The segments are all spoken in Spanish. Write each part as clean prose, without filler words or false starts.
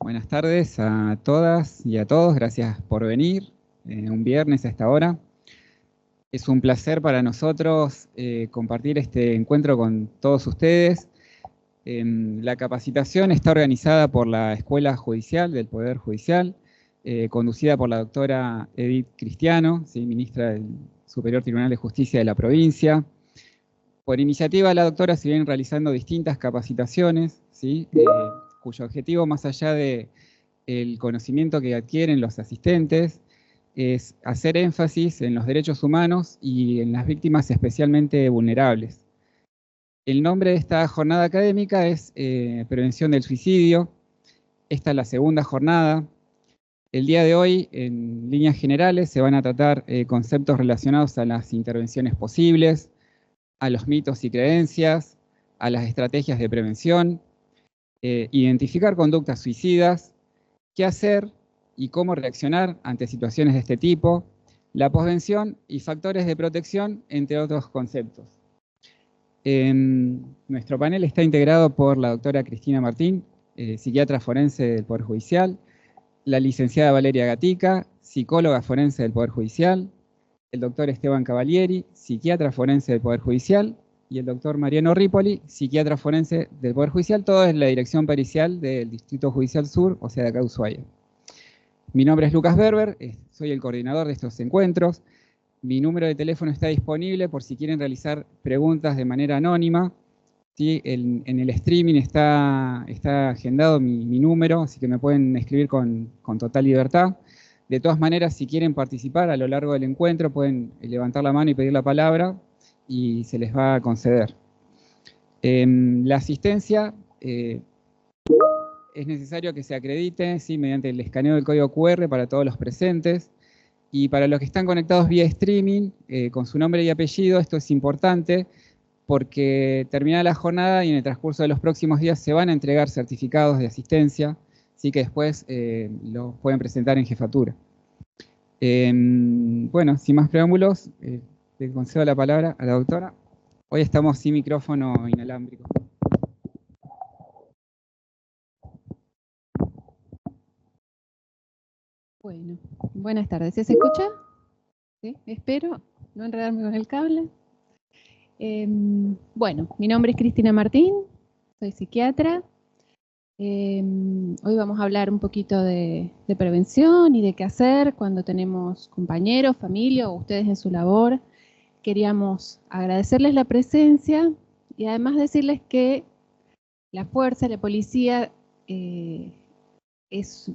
Buenas tardes a todas y a todos, gracias por venir un viernes a esta hora. Es un placer para nosotros compartir este encuentro con todos ustedes. La capacitación está organizada por la Escuela Judicial del Poder Judicial, conducida por la doctora Edith Cristiano, ¿sí? Ministra del Superior Tribunal de Justicia de la provincia. Por iniciativa de la doctora se vienen realizando distintas capacitaciones, ¿sí? Cuyo objetivo, más allá del conocimiento que adquieren los asistentes, es hacer énfasis en los derechos humanos y en las víctimas especialmente vulnerables. El nombre de esta jornada académica es Prevención del Suicidio. Esta es la segunda jornada. El día de hoy, en líneas generales, se van a tratar conceptos relacionados a las intervenciones posibles, a los mitos y creencias, a las estrategias de prevención, identificar conductas suicidas, qué hacer y cómo reaccionar ante situaciones de este tipo, la posvención y factores de protección, entre otros conceptos. Nuestro panel está integrado por la doctora Cristina Martín, psiquiatra forense del Poder Judicial, la licenciada Valeria Gatica, psicóloga forense del Poder Judicial, el doctor Esteban Cavalieri, psiquiatra forense del Poder Judicial, y el doctor Mariano Ripoli, psiquiatra forense del Poder Judicial, todo es la dirección pericial del Distrito Judicial Sur, o sea, de acá de Ushuaia. Mi nombre es Lucas Berber, soy el coordinador de estos encuentros. Mi número de teléfono está disponible por si quieren realizar preguntas de manera anónima. ¿Sí? En el streaming está agendado mi número, así que me pueden escribir con total libertad. De todas maneras, si quieren participar a lo largo del encuentro, pueden levantar la mano y pedir la palabra y se les va a conceder. La asistencia es necesario que se acredite, ¿sí? Mediante el escaneo del código QR para todos los presentes. Y para los que están conectados vía streaming, con su nombre y apellido, esto es importante porque terminada la jornada y en el transcurso de los próximos días se van a entregar certificados de asistencia, así que después los pueden presentar en jefatura. Bueno, sin más preámbulos, le concedo la palabra a la doctora. Hoy estamos sin micrófono inalámbrico. Bueno, buenas tardes. ¿Se escucha? ¿Sí? Espero no enredarme con el cable. Bueno, mi nombre es Cristina Martín, soy psiquiatra. Hoy vamos a hablar un poquito de prevención y de qué hacer cuando tenemos compañeros, familia o ustedes en su labor. Queríamos agradecerles la presencia y además decirles que la fuerza, la policía,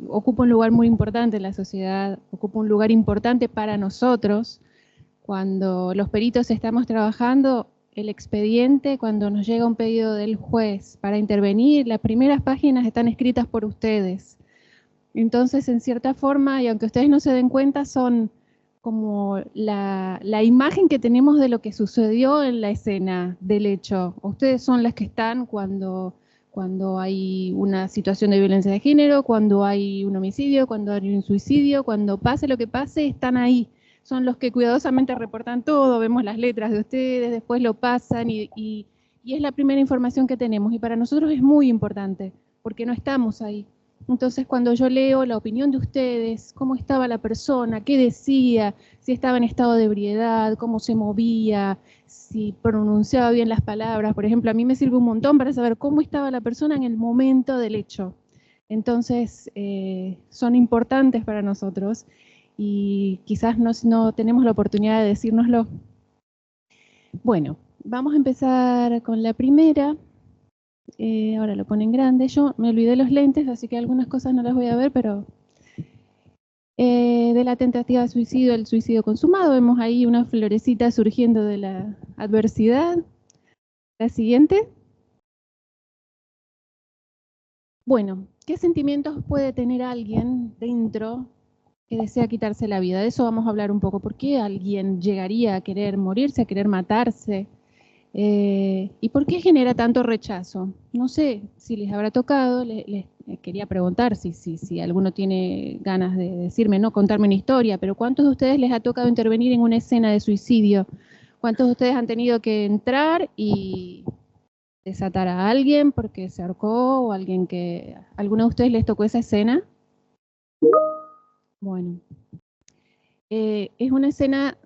ocupa un lugar muy importante en la sociedad, ocupa un lugar importante para nosotros. Cuando los peritos estamos trabajando, el expediente, cuando nos llega un pedido del juez para intervenir, las primeras páginas están escritas por ustedes. Entonces, en cierta forma, y aunque ustedes no se den cuenta, son como la imagen que tenemos de lo que sucedió en la escena del hecho. Ustedes son las que están cuando hay una situación de violencia de género, cuando hay un homicidio, cuando hay un suicidio, cuando pase lo que pase, están ahí. Son los que cuidadosamente reportan todo, vemos las letras de ustedes, después lo pasan y es la primera información que tenemos. Y para nosotros es muy importante, porque no estamos ahí. Entonces, cuando yo leo la opinión de ustedes, cómo estaba la persona, qué decía, si estaba en estado de ebriedad, cómo se movía, si pronunciaba bien las palabras, por ejemplo, a mí me sirve un montón para saber cómo estaba la persona en el momento del hecho. Entonces, son importantes para nosotros y quizás no tenemos la oportunidad de decírnoslo. Bueno, vamos a empezar con la primera. Ahora lo ponen grande. Yo me olvidé los lentes, así que algunas cosas no las voy a ver, pero de la tentativa de suicidio, el suicidio consumado, vemos ahí una florecita surgiendo de la adversidad. La siguiente. Bueno, ¿qué sentimientos puede tener alguien dentro que desea quitarse la vida? De eso vamos a hablar un poco. ¿Por qué alguien llegaría a querer morirse, a querer matarse? ¿Y por qué genera tanto rechazo? No sé si les habrá tocado, les quería preguntar si alguno tiene ganas de decirme, no contarme una historia, pero ¿cuántos de ustedes les ha tocado intervenir en una escena de suicidio? ¿Cuántos de ustedes han tenido que entrar y desatar a alguien porque se ahorcó o alguien que... ¿Alguno de ustedes les tocó esa escena? Bueno, es una escena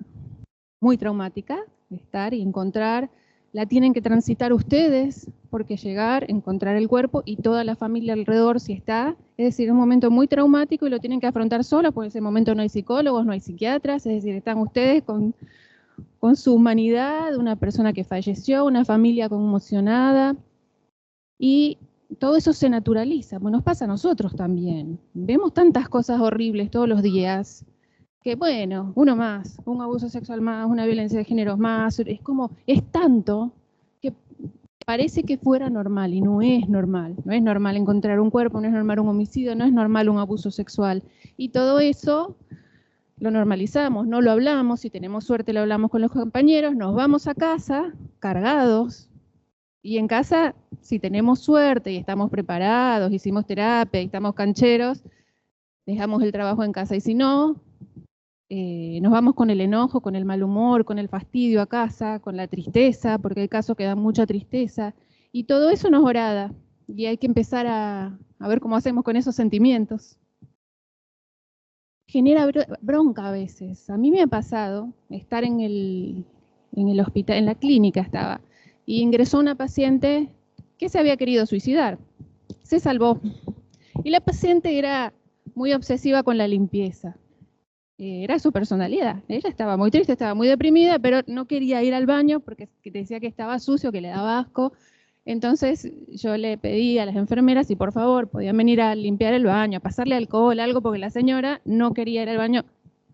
muy traumática, estar y encontrar, la tienen que transitar ustedes, porque llegar, encontrar el cuerpo y toda la familia alrededor si está, es decir, es un momento muy traumático y lo tienen que afrontar solos, porque en ese momento no hay psicólogos, no hay psiquiatras, es decir, están ustedes con su humanidad, una persona que falleció, una familia conmocionada, y todo eso se naturaliza, pues nos pasa a nosotros también. Vemos tantas cosas horribles todos los días, que bueno, uno más, un abuso sexual más, una violencia de género más, es como, es tanto que parece que fuera normal y no es normal. No es normal encontrar un cuerpo, no es normal un homicidio, no es normal un abuso sexual. Y todo eso lo normalizamos, no lo hablamos, si tenemos suerte lo hablamos con los compañeros, nos vamos a casa cargados. Y en casa, si tenemos suerte y estamos preparados, hicimos terapia y estamos cancheros, dejamos el trabajo en casa. Y si no, nos vamos con el enojo, con el mal humor, con el fastidio a casa, con la tristeza, porque hay casos que dan mucha tristeza. Y todo eso nos horada. Y hay que empezar a ver cómo hacemos con esos sentimientos. Genera bronca a veces. A mí me ha pasado estar en el hospital, en la clínica estaba, y ingresó una paciente que se había querido suicidar. Se salvó. Y la paciente era muy obsesiva con la limpieza. Era su personalidad. Ella estaba muy triste, estaba muy deprimida, pero no quería ir al baño porque decía que estaba sucio, que le daba asco. Entonces yo le pedí a las enfermeras si por favor podían venir a limpiar el baño, a pasarle alcohol, algo, porque la señora no quería ir al baño.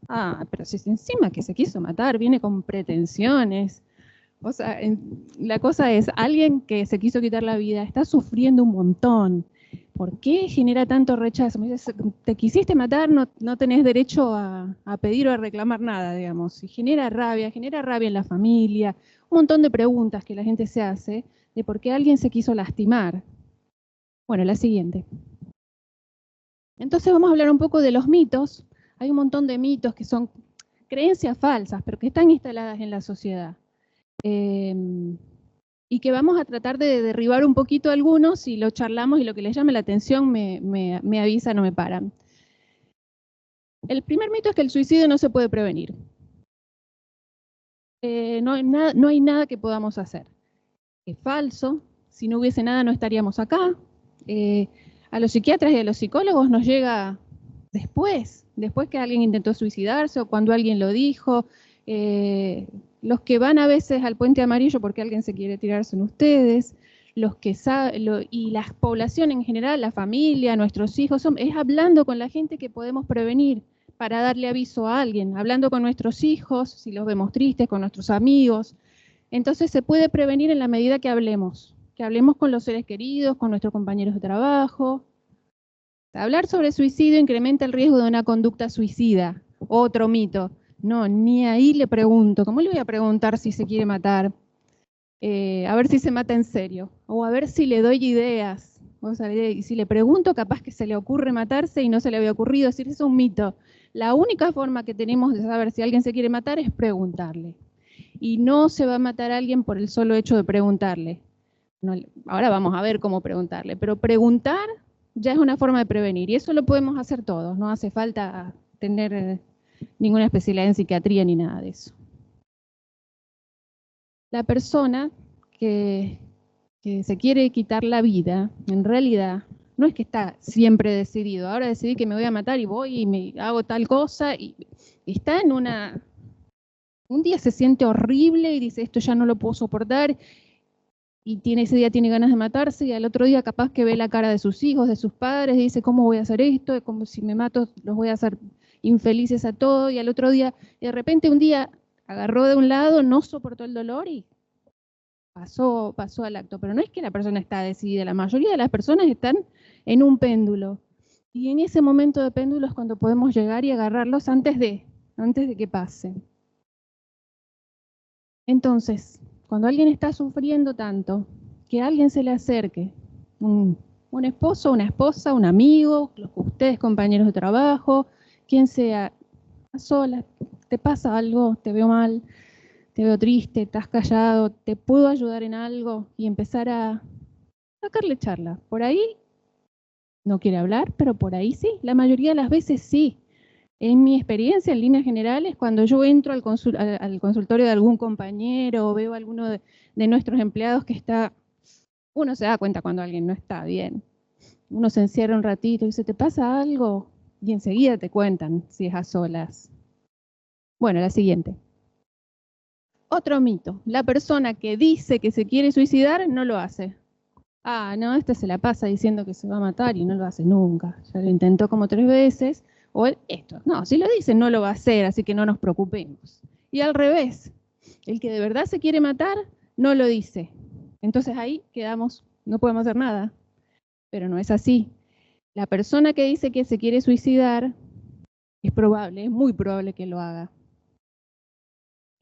Ah, pero si es encima que se quiso matar, viene con pretensiones. O sea, la cosa es, alguien que se quiso quitar la vida está sufriendo un montón. ¿Por qué genera tanto rechazo? Me dice, te quisiste matar, no tenés derecho a pedir o a reclamar nada, digamos. Y genera rabia en la familia, un montón de preguntas que la gente se hace de por qué alguien se quiso lastimar. Bueno, la siguiente. Entonces vamos a hablar un poco de los mitos. Hay un montón de mitos que son creencias falsas, pero que están instaladas en la sociedad. Y que vamos a tratar de derribar un poquito algunos y lo charlamos y lo que les llame la atención me avisan o me paran. El primer mito es que el suicidio no se puede prevenir. No hay nada que podamos hacer. Es falso. Si no hubiese nada no estaríamos acá. A los psiquiatras y a los psicólogos nos llega después que alguien intentó suicidarse o cuando alguien lo dijo. Los que van a veces al Puente Amarillo porque alguien se quiere tirar son ustedes, los que saben, y la población en general, la familia, nuestros hijos, es hablando con la gente que podemos prevenir para darle aviso a alguien, hablando con nuestros hijos, si los vemos tristes, con nuestros amigos. Entonces se puede prevenir en la medida que hablemos con los seres queridos, con nuestros compañeros de trabajo. Hablar sobre suicidio incrementa el riesgo de una conducta suicida, otro mito. No, ni ahí le pregunto. ¿Cómo le voy a preguntar si se quiere matar? A ver si se mata en serio. O a ver si le doy ideas. O sea, si le pregunto, capaz que se le ocurre matarse y no se le había ocurrido. Es decir, es un mito. La única forma que tenemos de saber si alguien se quiere matar es preguntarle. Y no se va a matar a alguien por el solo hecho de preguntarle. No, ahora vamos a ver cómo preguntarle. Pero preguntar ya es una forma de prevenir. Y eso lo podemos hacer todos. No hace falta tener ninguna especialidad en psiquiatría ni nada de eso. La persona que se quiere quitar la vida, en realidad, no es que está siempre decidido. Ahora decidí que me voy a matar y voy y me hago tal cosa. Y está en un día se siente horrible y dice, esto ya no lo puedo soportar. Y ese día tiene ganas de matarse y al otro día capaz que ve la cara de sus hijos, de sus padres, y dice, ¿cómo voy a hacer esto? Es como si me mato, los voy a hacer infelices a todos, y al otro día, y de repente un día agarró de un lado, no soportó el dolor y pasó al acto. Pero no es que la persona está decidida, la mayoría de las personas están en un péndulo. Y en ese momento de péndulo es cuando podemos llegar y agarrarlos antes de que pase. Entonces, cuando alguien está sufriendo tanto, que alguien se le acerque, un esposo, una esposa, un amigo, ustedes compañeros de trabajo, quien sea, a solas, te pasa algo, te veo mal, te veo triste, estás callado, ¿te puedo ayudar en algo? Y empezar a sacarle charla. Por ahí no quiere hablar, pero por ahí sí, la mayoría de las veces sí. En mi experiencia, en líneas generales, cuando yo entro al consultorio de algún compañero o veo a alguno de nuestros empleados que está, uno se da cuenta cuando alguien no está bien. Uno se encierra un ratito y dice, ¿te pasa algo? Y enseguida te cuentan si es a solas. Bueno, la siguiente. Otro mito. La persona que dice que se quiere suicidar no lo hace. Ah, no, esta se la pasa diciendo que se va a matar y no lo hace nunca. Ya lo intentó como 3 veces. O esto. No, si lo dice no lo va a hacer, así que no nos preocupemos. Y al revés. El que de verdad se quiere matar no lo dice. Entonces ahí quedamos, no podemos hacer nada. Pero no es así. La persona que dice que se quiere suicidar es probable, es muy probable que lo haga.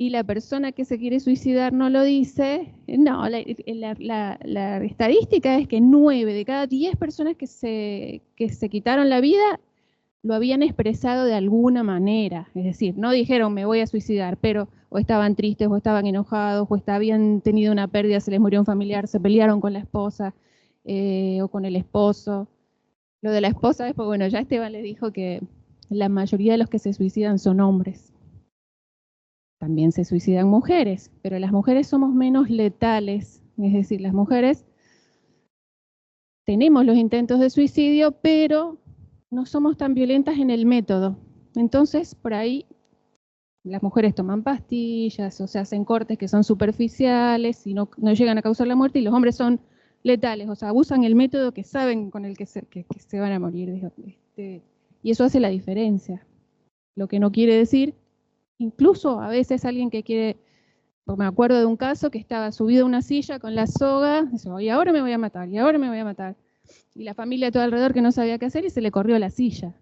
Y la persona que se quiere suicidar no lo dice, no, la estadística es que 9 de cada 10 personas que se quitaron la vida lo habían expresado de alguna manera. Es decir, no dijeron me voy a suicidar, pero o estaban tristes, o estaban enojados, o habían tenido una pérdida, se les murió un familiar, se pelearon con la esposa o con el esposo. Lo de la esposa, después, bueno, ya Esteban le dijo que la mayoría de los que se suicidan son hombres. También se suicidan mujeres, pero las mujeres somos menos letales. Es decir, las mujeres tenemos los intentos de suicidio, pero no somos tan violentas en el método. Entonces, por ahí, las mujeres toman pastillas o se hacen cortes que son superficiales y no llegan a causar la muerte, y los hombres son letales, o sea, abusan el método que saben con el que se van a morir. Y eso hace la diferencia. Lo que no quiere decir, incluso a veces alguien que quiere, me acuerdo de un caso que estaba subido a una silla con la soga, dice, y ahora me voy a matar, y ahora me voy a matar. Y la familia todo alrededor que no sabía qué hacer y se le corrió la silla.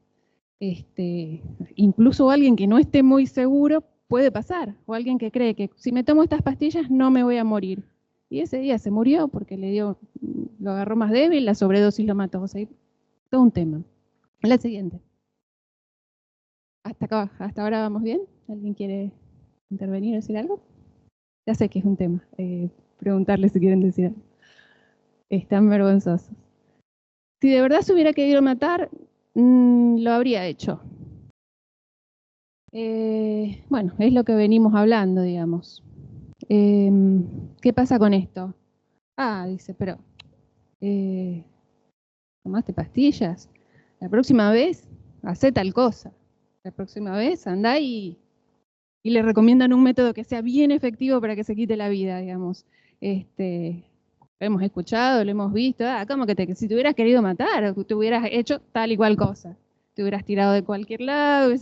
Incluso alguien que no esté muy seguro puede pasar, o alguien que cree que si me tomo estas pastillas no me voy a morir. Y ese día se murió porque lo agarró más débil, la sobredosis lo mató. O sea, todo un tema. La siguiente. ¿Hasta ahora vamos bien? ¿Alguien quiere intervenir o decir algo? Ya sé que es un tema. Preguntarles si quieren decir algo. Están vergonzosos. Si de verdad se hubiera querido matar, lo habría hecho. Bueno, es lo que venimos hablando, digamos. ¿Qué pasa con esto? Ah, dice, pero ¿tomaste pastillas? La próxima vez, hacé tal cosa. La próxima vez, andá y le recomiendan un método que sea bien efectivo para que se quite la vida, digamos. Lo hemos escuchado, lo hemos visto. Como que si te hubieras querido matar, te hubieras hecho tal y cual cosa. Te hubieras tirado de cualquier lado.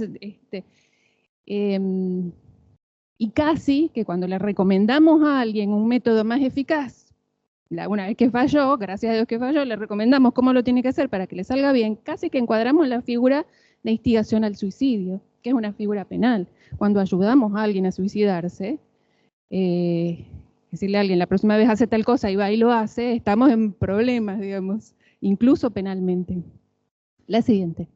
Y casi que cuando le recomendamos a alguien un método más eficaz, una vez que falló, gracias a Dios que falló, le recomendamos cómo lo tiene que hacer para que le salga bien, casi que encuadramos la figura de instigación al suicidio, que es una figura penal. Cuando ayudamos a alguien a suicidarse, decirle a alguien, la próxima vez hace tal cosa y va y lo hace, estamos en problemas, digamos, incluso penalmente. La siguiente.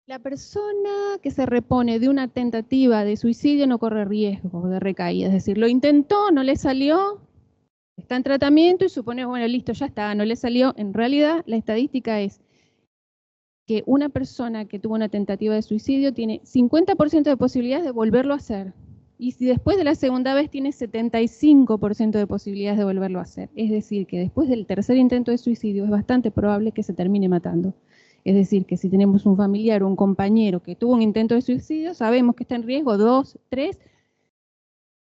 La persona que se repone de una tentativa de suicidio no corre riesgo de recaída, es decir, lo intentó, no le salió, está en tratamiento y supone, bueno, listo, ya está, no le salió. En realidad, la estadística es que una persona que tuvo una tentativa de suicidio tiene 50% de posibilidades de volverlo a hacer. Y si después de la segunda vez tiene 75% de posibilidades de volverlo a hacer. Es decir, que después del tercer intento de suicidio es bastante probable que se termine matando. Es decir, que si tenemos un familiar o un compañero que tuvo un intento de suicidio, sabemos que está en riesgo 2, 3,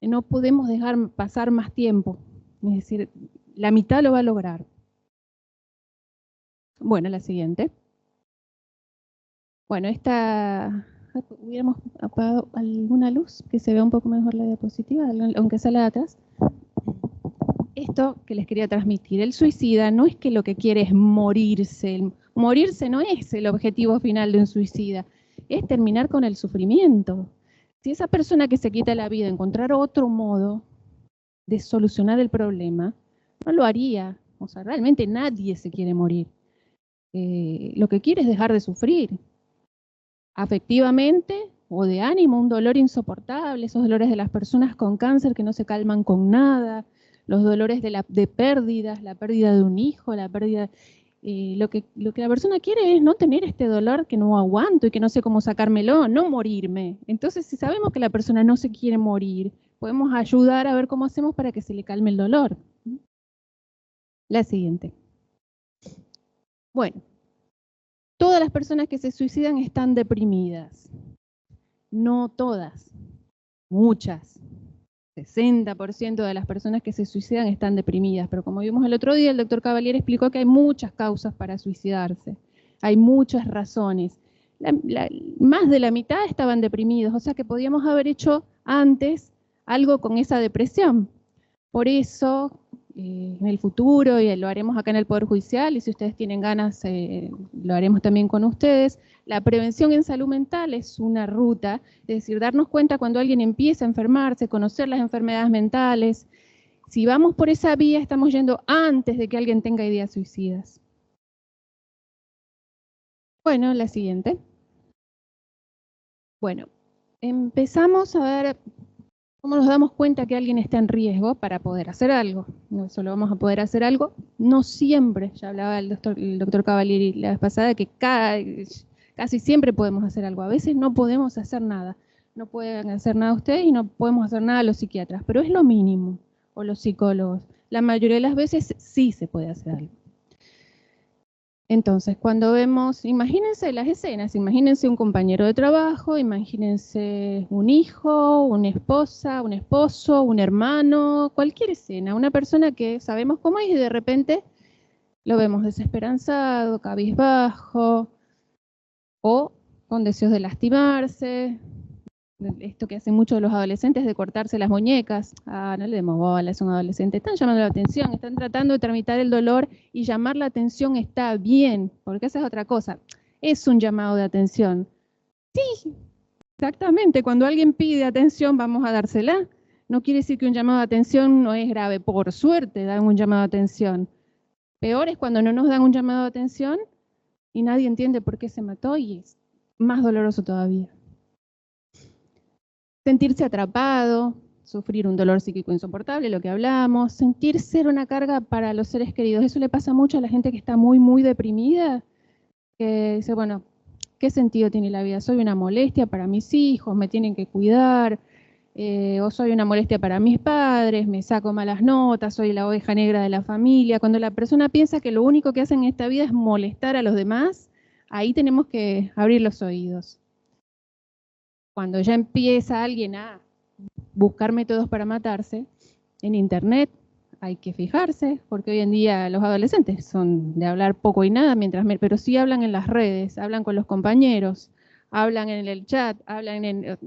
no podemos dejar pasar más tiempo. Es decir, la mitad lo va a lograr. Bueno, la siguiente. Bueno, hubiéramos apagado alguna luz, que se vea un poco mejor la diapositiva, aunque sea la de atrás. Esto que les quería transmitir, el suicida no es que lo que quiere es morirse. Morirse no es el objetivo final de un suicida, es terminar con el sufrimiento. Si esa persona que se quita la vida encontrara otro modo de solucionar el problema, no lo haría. O sea, realmente nadie se quiere morir. Lo que quiere es dejar de sufrir. Afectivamente, o de ánimo, un dolor insoportable, esos dolores de las personas con cáncer que no se calman con nada, los dolores de pérdidas, la pérdida de un hijo, la pérdida... lo que la persona quiere es no tener este dolor que no aguanto y que no sé cómo sacármelo, no morirme. Entonces, si sabemos que la persona no se quiere morir, podemos ayudar a ver cómo hacemos para que se le calme el dolor. La siguiente. Bueno, todas las personas que se suicidan están deprimidas. No todas, muchas. 60% de las personas que se suicidan están deprimidas, pero como vimos el otro día, el doctor Cavalieri explicó que hay muchas causas para suicidarse, hay muchas razones. Más de la mitad estaban deprimidos, o sea que podíamos haber hecho antes algo con esa depresión. Por eso, en el futuro, y lo haremos acá en el Poder Judicial, y si ustedes tienen ganas, lo haremos también con ustedes, la prevención en salud mental es una ruta, es decir, darnos cuenta cuando alguien empieza a enfermarse, conocer las enfermedades mentales. Si vamos por esa vía, estamos yendo antes de que alguien tenga ideas suicidas. Bueno, la siguiente. Bueno, empezamos a ver cómo nos damos cuenta que alguien está en riesgo para poder hacer algo. No solo vamos a poder hacer algo, no siempre, ya hablaba el doctor Cavalieri la vez pasada, que casi siempre podemos hacer algo. A veces no podemos hacer nada. No pueden hacer nada ustedes y no podemos hacer nada los psiquiatras, pero es lo mínimo, o los psicólogos. La mayoría de las veces sí se puede hacer algo. Entonces, cuando vemos, imagínense las escenas, imagínense un compañero de trabajo, imagínense un hijo, una esposa, un esposo, un hermano, cualquier escena, una persona que sabemos cómo es y de repente lo vemos desesperanzado, cabizbajo, o con deseos de lastimarse, esto que hacen muchos los adolescentes de cortarse las muñecas. Ah, no le demos bola, es un adolescente. Están llamando la atención, están tratando de tramitar el dolor y llamar la atención está bien, porque esa es otra cosa. Es un llamado de atención. Sí, exactamente. Cuando alguien pide atención, vamos a dársela. No quiere decir que un llamado de atención no es grave. Por suerte dan un llamado de atención. Peor es cuando no nos dan un llamado de atención y nadie entiende por qué se mató y es más doloroso todavía. Sentirse atrapado, sufrir un dolor psíquico insoportable, lo que hablamos, sentir ser una carga para los seres queridos. Eso le pasa mucho a la gente que está muy, muy deprimida, que dice, bueno, ¿qué sentido tiene la vida? Soy una molestia para mis hijos, me tienen que cuidar, o soy una molestia para mis padres, me saco malas notas, soy la oveja negra de la familia. Cuando la persona piensa que lo único que hacen en esta vida es molestar a los demás, ahí tenemos que abrir los oídos. Cuando ya empieza alguien a buscar métodos para matarse, en internet hay que fijarse, porque hoy en día los adolescentes son de hablar poco y nada, pero sí hablan en las redes, hablan con los compañeros, hablan en el chat, hablan en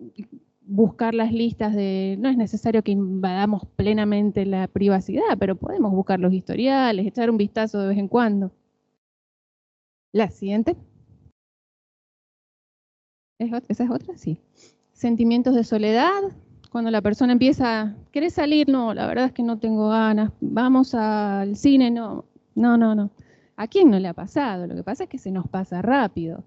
buscar las listas de... No es necesario que invadamos plenamente la privacidad, pero podemos buscar los historiales, echar un vistazo de vez en cuando. La siguiente. ¿Esa es otra? Sí. Sentimientos de soledad. Cuando la persona empieza, ¿querés salir? No, la verdad es que no tengo ganas. ¿Vamos al cine? No. ¿A quién no le ha pasado? Lo que pasa es que se nos pasa rápido.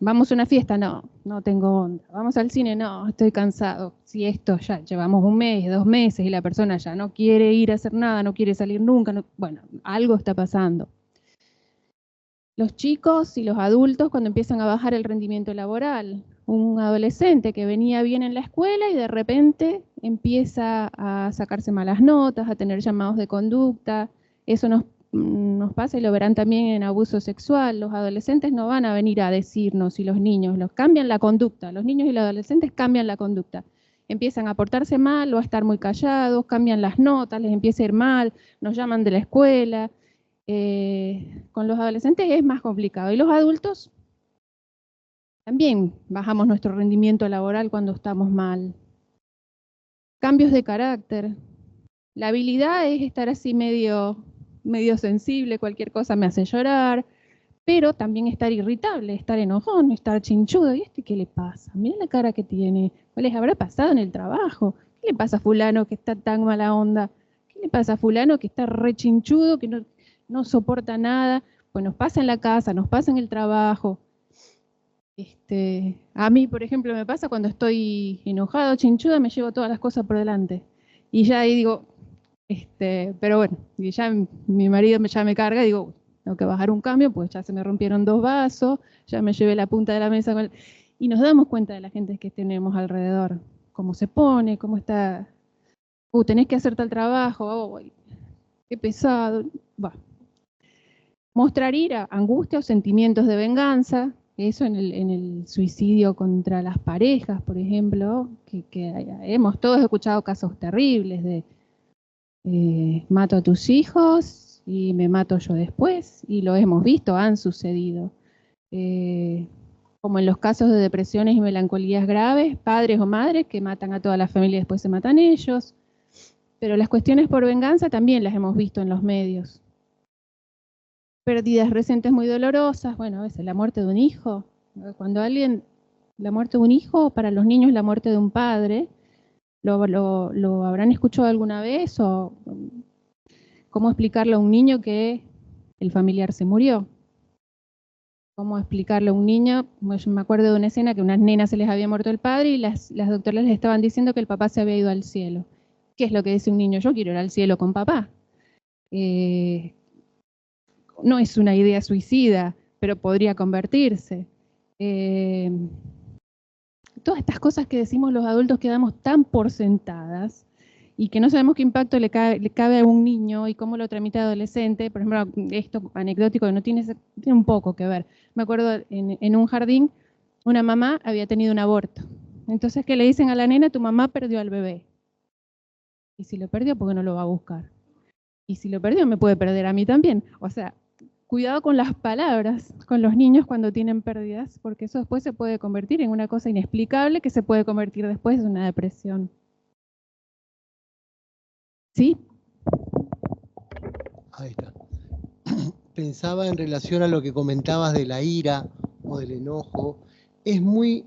¿Vamos a una fiesta? No tengo onda. ¿Vamos al cine? No, estoy cansado. Si esto ya llevamos un mes, 2 meses y la persona ya no quiere ir a hacer nada, no quiere salir nunca, bueno, algo está pasando. Los chicos y los adultos cuando empiezan a bajar el rendimiento laboral. Un adolescente que venía bien en la escuela y de repente empieza a sacarse malas notas, a tener llamados de conducta. Eso nos pasa y lo verán también en abuso sexual. Los adolescentes no van a venir a decirnos, y los niños, cambian la conducta. Los niños y los adolescentes cambian la conducta. Empiezan a portarse mal o a estar muy callados, cambian las notas, les empieza a ir mal, nos llaman de la escuela. Con los adolescentes es más complicado. Y los adultos también bajamos nuestro rendimiento laboral cuando estamos mal. Cambios de carácter. La habilidad es estar así medio sensible, cualquier cosa me hace llorar, pero también estar irritable, estar enojón, estar chinchudo. ¿Y qué le pasa? Mira la cara que tiene. ¿Qué les habrá pasado en el trabajo? ¿Qué le pasa a fulano que está tan mala onda? ¿Qué le pasa a fulano que está re chinchudo, que no soporta nada? Pues nos pasa en la casa, nos pasa en el trabajo. A mí, por ejemplo, me pasa cuando estoy enojado, chinchuda, me llevo todas las cosas por delante. Y ya ahí digo, pero bueno, y ya mi marido ya me carga, digo, tengo que bajar un cambio, pues ya se me rompieron 2 vasos, ya me llevé la punta de la mesa. Y nos damos cuenta de la gente que tenemos alrededor, cómo se pone, cómo está, tenés que hacer tal trabajo, qué pesado. Bah. Mostrar ira, angustia o sentimientos de venganza, eso en el suicidio contra las parejas, por ejemplo, que hemos todos escuchado casos terribles de mato a tus hijos y me mato yo después, y lo hemos visto, han sucedido. Como en los casos de depresiones y melancolías graves, padres o madres que matan a toda la familia y después se matan ellos. Pero las cuestiones por venganza también las hemos visto en los medios. Pérdidas recientes muy dolorosas, bueno, a veces la muerte de un hijo. Cuando la muerte de un hijo, para los niños la muerte de un padre, ¿lo habrán escuchado alguna vez? ¿O cómo explicarle a un niño que el familiar se murió? ¿Cómo explicarle a un niño? Yo me acuerdo de una escena que a unas nenas se les había muerto el padre y las doctoras les estaban diciendo que el papá se había ido al cielo. ¿Qué es lo que dice un niño? Yo quiero ir al cielo con papá. No es una idea suicida, pero podría convertirse. Todas estas cosas que decimos los adultos que damos tan por sentadas y que no sabemos qué impacto le cabe a un niño y cómo lo tramita adolescente. Por ejemplo, esto anecdótico que no tiene un poco que ver. Me acuerdo en un jardín, una mamá había tenido un aborto. Entonces, ¿qué le dicen a la nena? Tu mamá perdió al bebé. Y si lo perdió, ¿por qué no lo va a buscar? Y si lo perdió, me puede perder a mí también. O sea, cuidado con las palabras, con los niños cuando tienen pérdidas, porque eso después se puede convertir en una cosa inexplicable que se puede convertir después en una depresión. ¿Sí? Ahí está. Pensaba en relación a lo que comentabas de la ira o del enojo. Es muy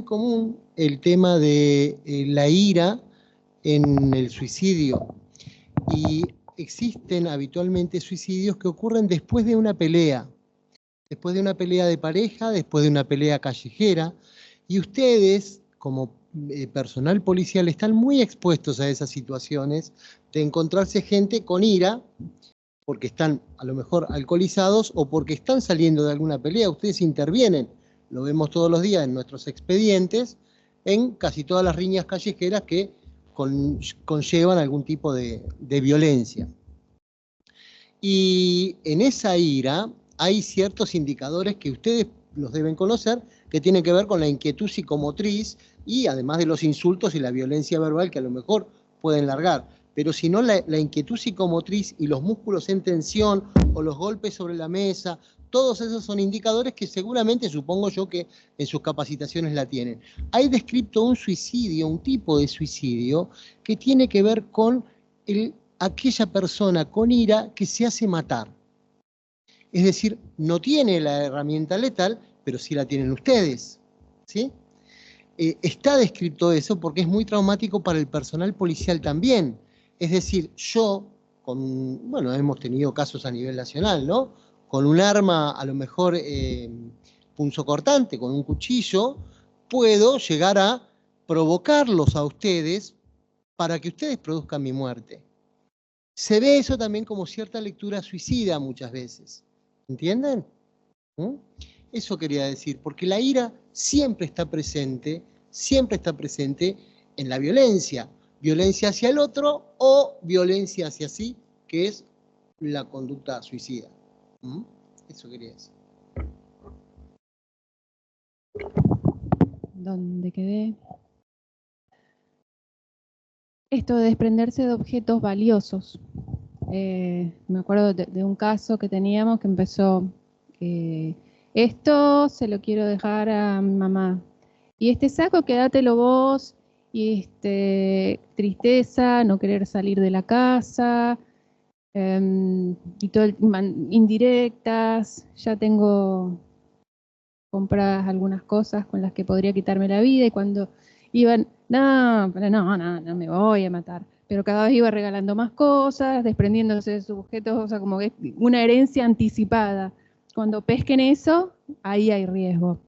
común el tema de la ira en el suicidio. Y existen habitualmente suicidios que ocurren después de una pelea. Después de una pelea de pareja, después de una pelea callejera. Y ustedes, como personal policial, están muy expuestos a esas situaciones de encontrarse gente con ira, porque están a lo mejor alcoholizados o porque están saliendo de alguna pelea. Ustedes intervienen, lo vemos todos los días en nuestros expedientes, en casi todas las riñas callejeras que conllevan algún tipo de violencia. Y en esa ira hay ciertos indicadores que ustedes los deben conocer, que tienen que ver con la inquietud psicomotriz y además de los insultos y la violencia verbal que a lo mejor pueden largar. Pero si no, la inquietud psicomotriz y los músculos en tensión o los golpes sobre la mesa, todos esos son indicadores que seguramente, supongo yo, que en sus capacitaciones la tienen. Hay descrito un suicidio, un tipo de suicidio, que tiene que ver con aquella persona con ira que se hace matar. Es decir, no tiene la herramienta letal, pero sí la tienen ustedes, ¿sí? Está descrito eso porque es muy traumático para el personal policial también. Es decir, yo, hemos tenido casos a nivel nacional, ¿no? Con un arma, a lo mejor punzocortante, con un cuchillo, puedo llegar a provocarlos a ustedes para que ustedes produzcan mi muerte. Se ve eso también como cierta lectura suicida muchas veces. ¿Entienden? Eso quería decir, porque la ira siempre está presente en la violencia. Violencia hacia el otro o violencia hacia sí, que es la conducta suicida. Eso quería decir. ¿Dónde quedé? Esto de desprenderse de objetos valiosos. Me acuerdo de un caso que teníamos que empezó, esto se lo quiero dejar a mi mamá, y este saco quédatelo vos, y tristeza, no querer salir de la casa, y todo indirectas, ya tengo compradas algunas cosas con las que podría quitarme la vida, y cuando iban, no me voy a matar. Pero cada vez iba regalando más cosas, desprendiéndose de sus objetos, o sea, como que una herencia anticipada. Cuando pesquen eso, ahí hay riesgo.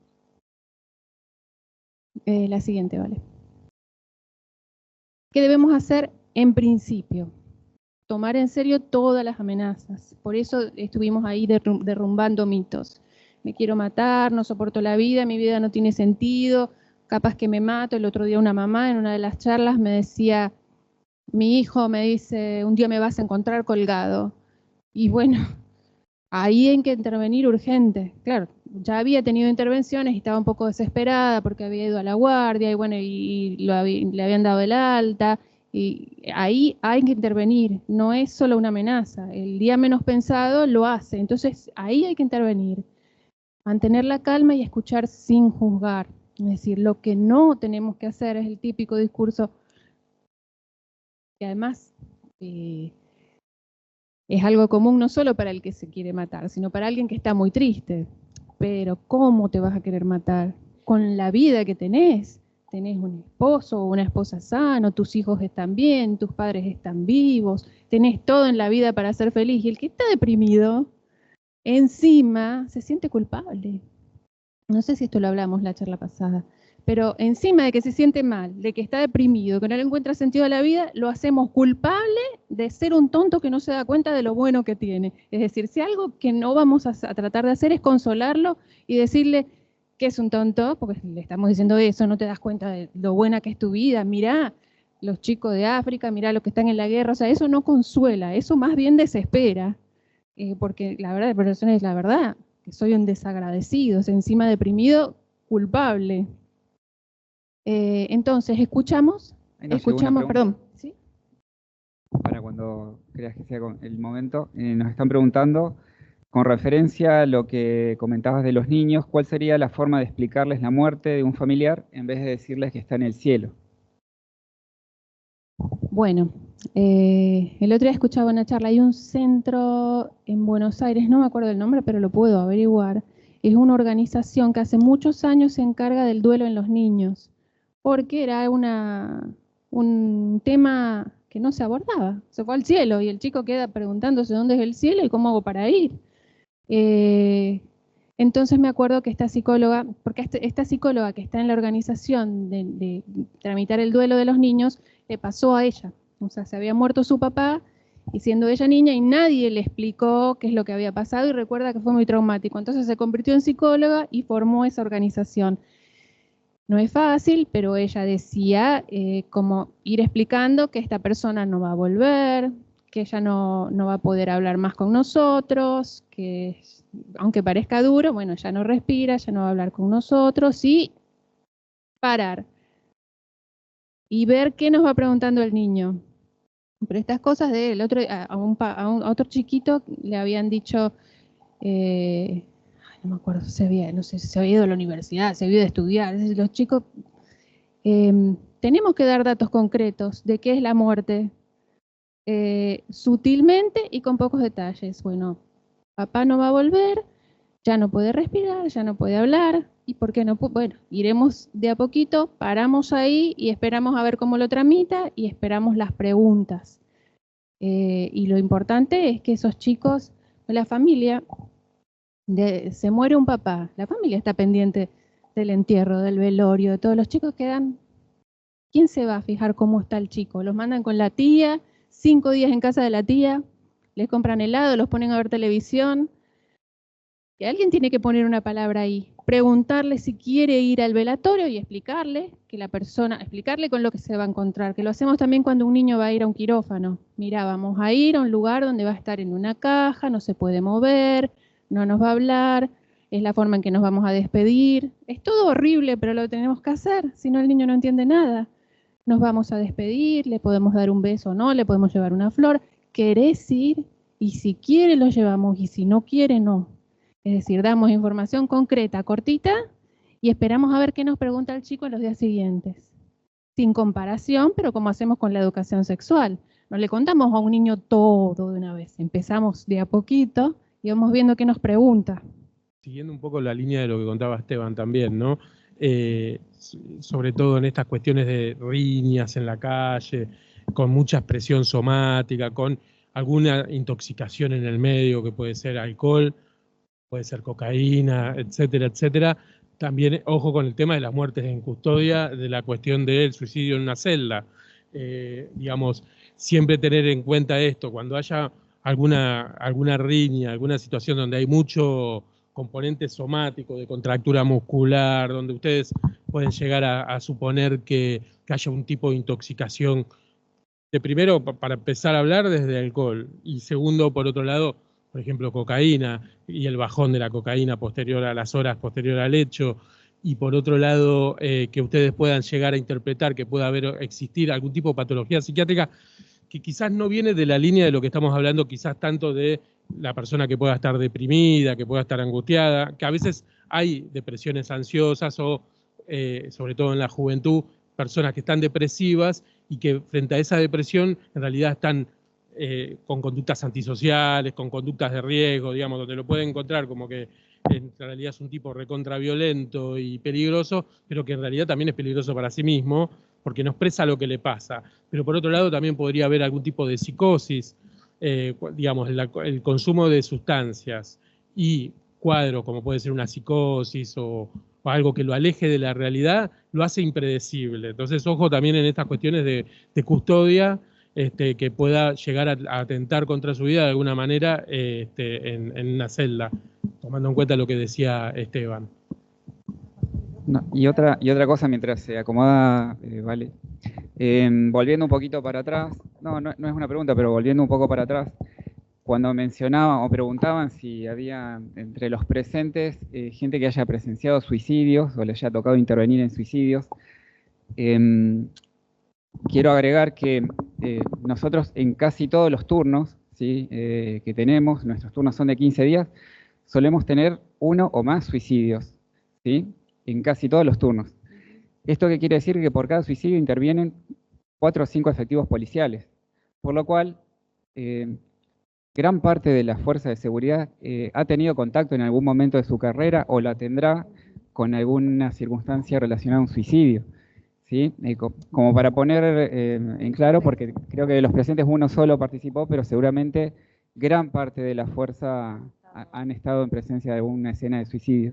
La siguiente, vale. ¿Qué debemos hacer en principio? Tomar en serio todas las amenazas. Por eso estuvimos ahí derrumbando mitos. Me quiero matar, no soporto la vida, mi vida no tiene sentido, capaz que me mato. El otro día una mamá en una de las charlas me decía, mi hijo me dice, un día me vas a encontrar colgado. Y bueno, ahí hay que intervenir urgente. Claro, ya había tenido intervenciones y estaba un poco desesperada porque había ido a la guardia y bueno, le habían dado el alta. Y ahí hay que intervenir, no es solo una amenaza. El día menos pensado lo hace, entonces ahí hay que intervenir. Mantener la calma y escuchar sin juzgar. Es decir, lo que no tenemos que hacer es el típico discurso que además es algo común no solo para el que se quiere matar, sino para alguien que está muy triste. Pero ¿cómo te vas a querer matar? Con la vida que tenés. Tenés un esposo o una esposa sano, tus hijos están bien, tus padres están vivos, tenés todo en la vida para ser feliz. Y el que está deprimido, encima, se siente culpable. No sé si esto lo hablamos la charla pasada, pero encima de que se siente mal, de que está deprimido, que no le encuentra sentido a la vida, lo hacemos culpable de ser un tonto que no se da cuenta de lo bueno que tiene. Es decir, si algo que no vamos a tratar de hacer es consolarlo y decirle que es un tonto, porque le estamos diciendo eso, no te das cuenta de lo buena que es tu vida, mirá los chicos de África, mirá los que están en la guerra, o sea, eso no consuela, eso más bien desespera, porque la verdad, la persona es la verdad, que soy un desagradecido, encima deprimido, culpable. Entonces, escuchamos, perdón. ¿Sí? Para cuando creas que sea el momento, nos están preguntando, con referencia a lo que comentabas de los niños, ¿cuál sería la forma de explicarles la muerte de un familiar en vez de decirles que está en el cielo? Bueno, el otro día escuchaba una charla, hay un centro en Buenos Aires, no me acuerdo el nombre, pero lo puedo averiguar. Es una organización que hace muchos años se encarga del duelo en los niños, porque era un tema que no se abordaba. Se fue al cielo y el chico queda preguntándose dónde es el cielo y cómo hago para ir. Entonces me acuerdo que esta psicóloga, porque esta psicóloga que está en la organización de tramitar el duelo de los niños, le pasó a ella. O sea, se había muerto su papá y siendo ella niña y nadie le explicó qué es lo que había pasado y recuerda que fue muy traumático. Entonces se convirtió en psicóloga y formó esa organización. No es fácil, pero ella decía como ir explicando que esta persona no va a volver, que ella no va a poder hablar más con nosotros, que aunque parezca duro, bueno, ya no respira, ya no va a hablar con nosotros, y parar y ver qué nos va preguntando el niño. Pero estas cosas del otro, a otro chiquito le habían dicho, no me acuerdo, no sé si se había ido a la universidad, se había ido a estudiar, los chicos, tenemos que dar datos concretos de qué es la muerte, sutilmente y con pocos detalles. Bueno, papá no va a volver, ya no puede respirar, ya no puede hablar, ¿y por qué no? Bueno, iremos de a poquito, paramos ahí y esperamos a ver cómo lo tramita y esperamos las preguntas. Y lo importante es que esos chicos, la familia, se muere un papá, la familia está pendiente del entierro, del velorio, de todos los chicos quedan. ¿Quién se va a fijar cómo está el chico? Los mandan con la tía, 5 días en casa de la tía, les compran helado, los ponen a ver televisión. Y alguien tiene que poner una palabra ahí, preguntarle si quiere ir al velatorio y explicarle que la persona, explicarle con lo que se va a encontrar, que lo hacemos también cuando un niño va a ir a un quirófano. Mira, vamos a ir a un lugar donde va a estar en una caja, no se puede mover, no nos va a hablar, es la forma en que nos vamos a despedir. Es todo horrible, pero lo tenemos que hacer, si no el niño no entiende nada. Nos vamos a despedir, le podemos dar un beso o no, le podemos llevar una flor. ¿Querés ir? Y si quiere lo llevamos, y si no quiere, no. Es decir, damos información concreta, cortita, y esperamos a ver qué nos pregunta el chico en los días siguientes. Sin comparación, pero como hacemos con la educación sexual. No le contamos a un niño todo de una vez. Empezamos de a poquito y vamos viendo qué nos pregunta. Siguiendo un poco la línea de lo que contaba Esteban también, ¿no? Sobre todo en estas cuestiones de riñas en la calle, con mucha expresión somática, con alguna intoxicación en el medio, que puede ser alcohol, puede ser cocaína, etcétera, etcétera. también, ojo con el tema de las muertes en custodia, de la cuestión del suicidio en una celda. Digamos, siempre tener en cuenta esto, cuando haya alguna riña, alguna situación donde hay mucho componente somático, de contractura muscular, donde ustedes pueden llegar a suponer que haya un tipo de intoxicación, de primero, para empezar a hablar, desde alcohol, y segundo, por otro lado, por ejemplo, cocaína, y el bajón de la cocaína posterior a las horas posterior al hecho, y por otro lado, que ustedes puedan llegar a interpretar que pueda existir algún tipo de patología psiquiátrica que quizás no viene de la línea de lo que estamos hablando, quizás tanto de la persona que pueda estar deprimida, que pueda estar angustiada, que a veces hay depresiones ansiosas o, sobre todo en la juventud, personas que están depresivas y que frente a esa depresión en realidad están con conductas antisociales, con conductas de riesgo, digamos, donde lo pueden encontrar como que en realidad es un tipo recontraviolento y peligroso, pero que en realidad también es peligroso para sí mismo, porque no expresa lo que le pasa. Pero por otro lado también podría haber algún tipo de psicosis, digamos, el consumo de sustancias y cuadros como puede ser una psicosis o algo que lo aleje de la realidad, lo hace impredecible. Entonces, ojo también en estas cuestiones de custodia, que pueda llegar a atentar contra su vida de alguna manera en una celda, tomando en cuenta lo que decía Esteban. No, y otra cosa mientras se acomoda, vale. Volviendo un poquito para atrás, no es una pregunta, pero volviendo un poco para atrás, cuando mencionaban o preguntaban si había entre los presentes gente que haya presenciado suicidios o le haya tocado intervenir en suicidios, quiero agregar que nosotros en casi todos los turnos, ¿sí? Que tenemos, nuestros turnos son de 15 días, solemos tener uno o más suicidios, ¿sí? En casi todos los turnos. ¿Esto qué quiere decir? Que por cada suicidio intervienen 4 o 5 efectivos policiales, por lo cual gran parte de la fuerza de seguridad ha tenido contacto en algún momento de su carrera o la tendrá con alguna circunstancia relacionada a un suicidio, ¿sí? Como para poner en claro, porque creo que de los presentes uno solo participó, pero seguramente gran parte de la fuerza han estado en presencia de una escena de suicidio.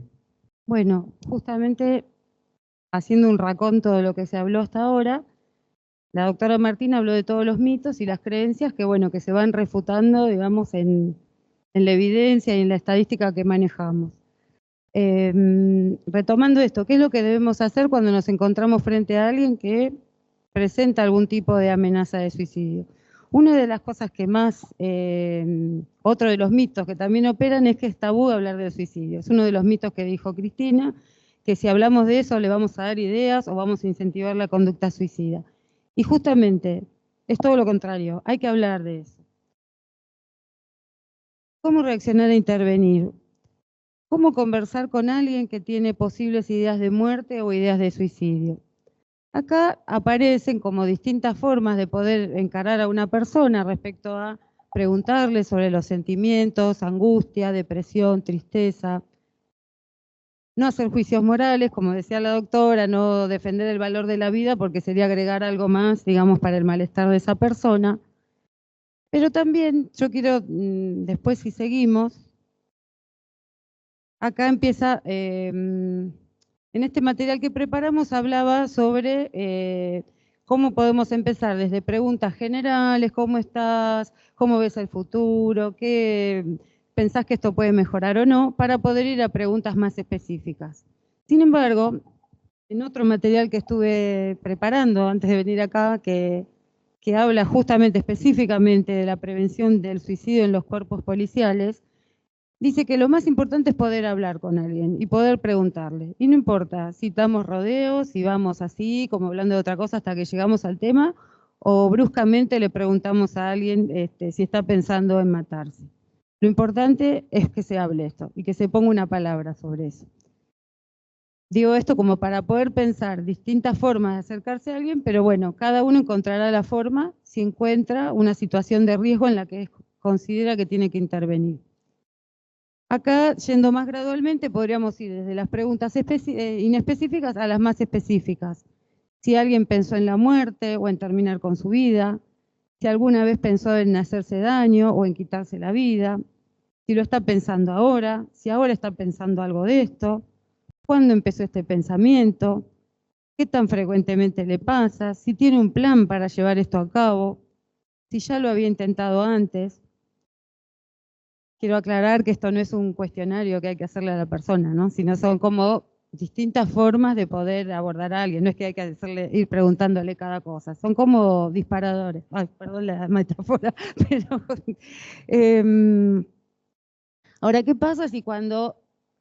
Bueno, justamente haciendo un raconto de lo que se habló hasta ahora, la doctora Martín habló de todos los mitos y las creencias que, bueno, que se van refutando, digamos, en la evidencia y en la estadística que manejamos. Retomando esto, ¿qué es lo que debemos hacer cuando nos encontramos frente a alguien que presenta algún tipo de amenaza de suicidio? Una de las cosas que más, otro de los mitos que también operan es que es tabú hablar del suicidio. Es uno de los mitos que dijo Cristina, que si hablamos de eso le vamos a dar ideas o vamos a incentivar la conducta suicida. Y justamente es todo lo contrario, hay que hablar de eso. ¿Cómo reaccionar e intervenir? ¿Cómo conversar con alguien que tiene posibles ideas de muerte o ideas de suicidio? Acá aparecen como distintas formas de poder encarar a una persona respecto a preguntarle sobre los sentimientos, angustia, depresión, tristeza. No hacer juicios morales, como decía la doctora, no defender el valor de la vida porque sería agregar algo más, digamos, para el malestar de esa persona. Pero también yo quiero, después si seguimos, acá empieza, en este material que preparamos hablaba sobre cómo podemos empezar desde preguntas generales, ¿cómo estás? ¿Cómo ves el futuro? ¿Qué pensás que esto puede mejorar o no? Para poder ir a preguntas más específicas. Sin embargo, en otro material que estuve preparando antes de venir acá, que habla justamente específicamente de la prevención del suicidio en los cuerpos policiales, dice que lo más importante es poder hablar con alguien y poder preguntarle. Y no importa si damos rodeos, si vamos así, como hablando de otra cosa hasta que llegamos al tema, o bruscamente le preguntamos a alguien si está pensando en matarse. Lo importante es que se hable esto y que se ponga una palabra sobre eso. Digo esto como para poder pensar distintas formas de acercarse a alguien, pero bueno, cada uno encontrará la forma si encuentra una situación de riesgo en la que considera que tiene que intervenir. Acá, yendo más gradualmente, podríamos ir desde las preguntas inespecíficas a las más específicas. Si alguien pensó en la muerte o en terminar con su vida, si alguna vez pensó en hacerse daño o en quitarse la vida, si lo está pensando ahora, si ahora está pensando algo de esto, cuándo empezó este pensamiento, qué tan frecuentemente le pasa, si tiene un plan para llevar esto a cabo, si ya lo había intentado antes. Quiero aclarar que esto no es un cuestionario que hay que hacerle a la persona, ¿no? Sino son como distintas formas de poder abordar a alguien. No es que hay que ir preguntándole cada cosa. Son como disparadores. Ay, perdón la metáfora. Pero, ahora, ¿qué pasa si cuando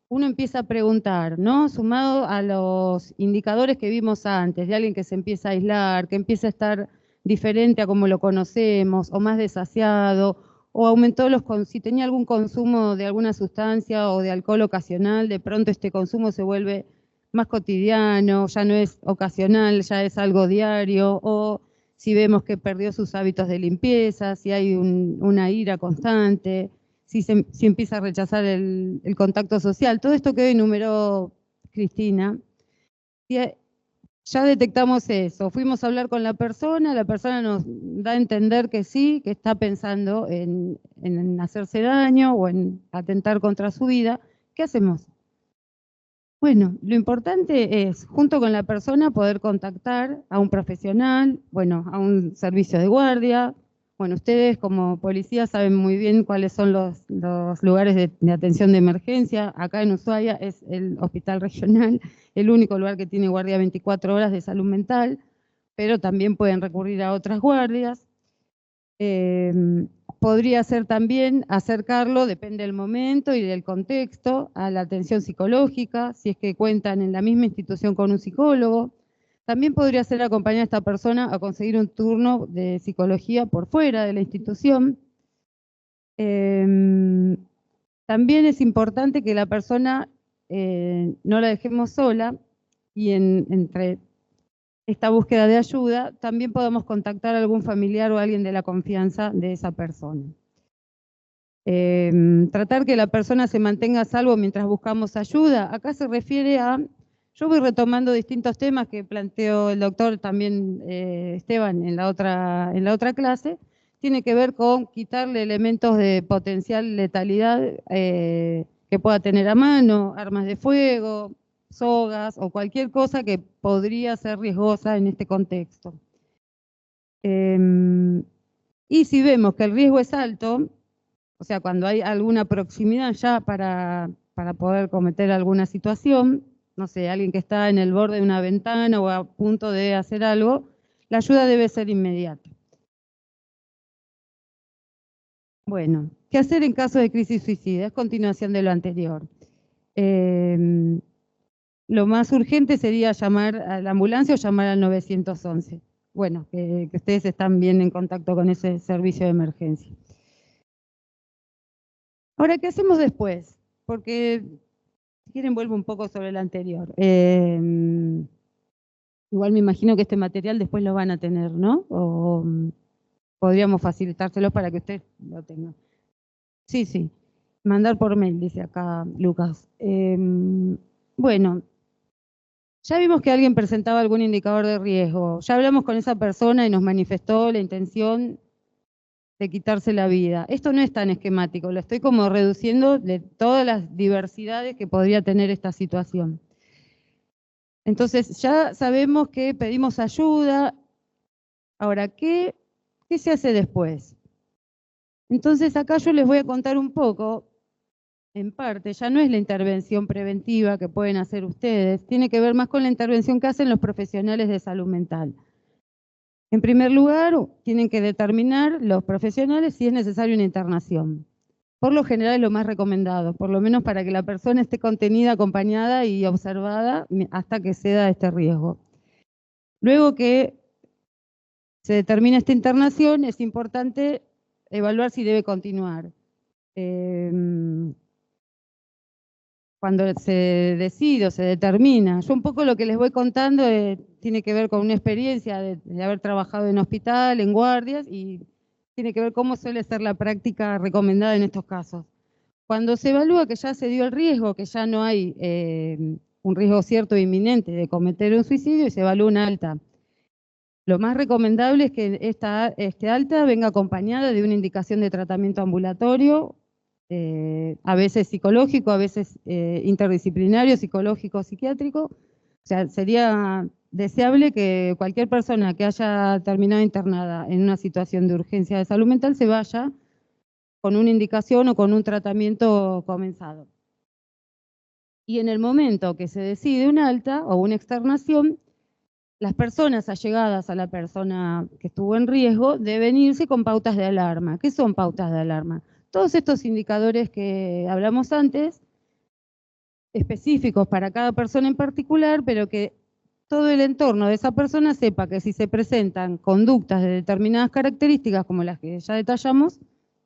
uno empieza a preguntar, ¿no? Sumado a los indicadores que vimos antes, de alguien que se empieza a aislar, que empieza a estar diferente a como lo conocemos, o más desasiado, o aumentó si tenía algún consumo de alguna sustancia o de alcohol ocasional, de pronto este consumo se vuelve más cotidiano, ya no es ocasional, ya es algo diario, o si vemos que perdió sus hábitos de limpieza, si hay una ira constante, si empieza a rechazar el contacto social. Todo esto que hoy enumeró Cristina, ya detectamos eso, fuimos a hablar con la persona nos da a entender que sí, que está pensando en hacerse daño o en atentar contra su vida. ¿Qué hacemos? Bueno, lo importante es, junto con la persona, poder contactar a un profesional, bueno, a un servicio de guardia. Bueno, ustedes como policía saben muy bien cuáles son los lugares de atención de emergencia. Acá en Ushuaia es el hospital regional, el único lugar que tiene guardia 24 horas de salud mental, pero también pueden recurrir a otras guardias. Podría ser también acercarlo, depende del momento y del contexto, a la atención psicológica, si es que cuentan en la misma institución con un psicólogo. También podría ser acompañar a esta persona a conseguir un turno de psicología por fuera de la institución. También es importante que la persona no la dejemos sola y entre esta búsqueda de ayuda también podamos contactar a algún familiar o alguien de la confianza de esa persona. Tratar que la persona se mantenga a salvo mientras buscamos ayuda. Acá se refiere a... Yo voy retomando distintos temas que planteó el doctor también Esteban en la otra clase. Tiene que ver con quitarle elementos de potencial letalidad que pueda tener a mano, armas de fuego, sogas o cualquier cosa que podría ser riesgosa en este contexto. Y si vemos que el riesgo es alto, o sea, cuando hay alguna proximidad ya para poder cometer alguna situación, no sé, alguien que está en el borde de una ventana o a punto de hacer algo, la ayuda debe ser inmediata. Bueno, ¿qué hacer en caso de crisis suicida? Es continuación de lo anterior. Lo más urgente sería llamar a la ambulancia o llamar al 911. Bueno, que ustedes están bien en contacto con ese servicio de emergencia. Ahora, ¿qué hacemos después? Porque, si quieren, vuelvo un poco sobre el anterior. Igual me imagino que este material después lo van a tener, ¿no? O podríamos facilitárselo para que ustedes lo tengan. Sí, sí. Mandar por mail, dice acá Lucas. Bueno, ya vimos que alguien presentaba algún indicador de riesgo. Ya hablamos con esa persona y nos manifestó la intención de quitarse la vida. Esto no es tan esquemático, lo estoy como reduciendo de todas las diversidades que podría tener esta situación. Entonces ya sabemos que pedimos ayuda. Ahora, ¿qué se hace después? Entonces acá yo les voy a contar un poco, en parte, ya no es la intervención preventiva que pueden hacer ustedes, tiene que ver más con la intervención que hacen los profesionales de salud mental. En primer lugar, tienen que determinar los profesionales si es necesaria una internación. Por lo general es lo más recomendado, por lo menos para que la persona esté contenida, acompañada y observada hasta que ceda este riesgo. Luego que se determina esta internación, es importante evaluar si debe continuar. Cuando se decide o se determina, yo un poco lo que les voy contando tiene que ver con una experiencia de haber trabajado en hospital, en guardias, y tiene que ver cómo suele ser la práctica recomendada en estos casos. Cuando se evalúa que ya se dio el riesgo, que ya no hay un riesgo cierto e inminente de cometer un suicidio y se evalúa una alta. Lo más recomendable es que esta alta venga acompañada de una indicación de tratamiento ambulatorio a veces psicológico, a veces interdisciplinario, psicológico, psiquiátrico. O sea, sería deseable que cualquier persona que haya terminado internada en una situación de urgencia de salud mental se vaya con una indicación o con un tratamiento comenzado. Y en el momento que se decide un alta o una externación, las personas allegadas a la persona que estuvo en riesgo deben irse con pautas de alarma. ¿Qué son pautas de alarma? Todos estos indicadores que hablamos antes, específicos para cada persona en particular, pero que todo el entorno de esa persona sepa que si se presentan conductas de determinadas características, como las que ya detallamos,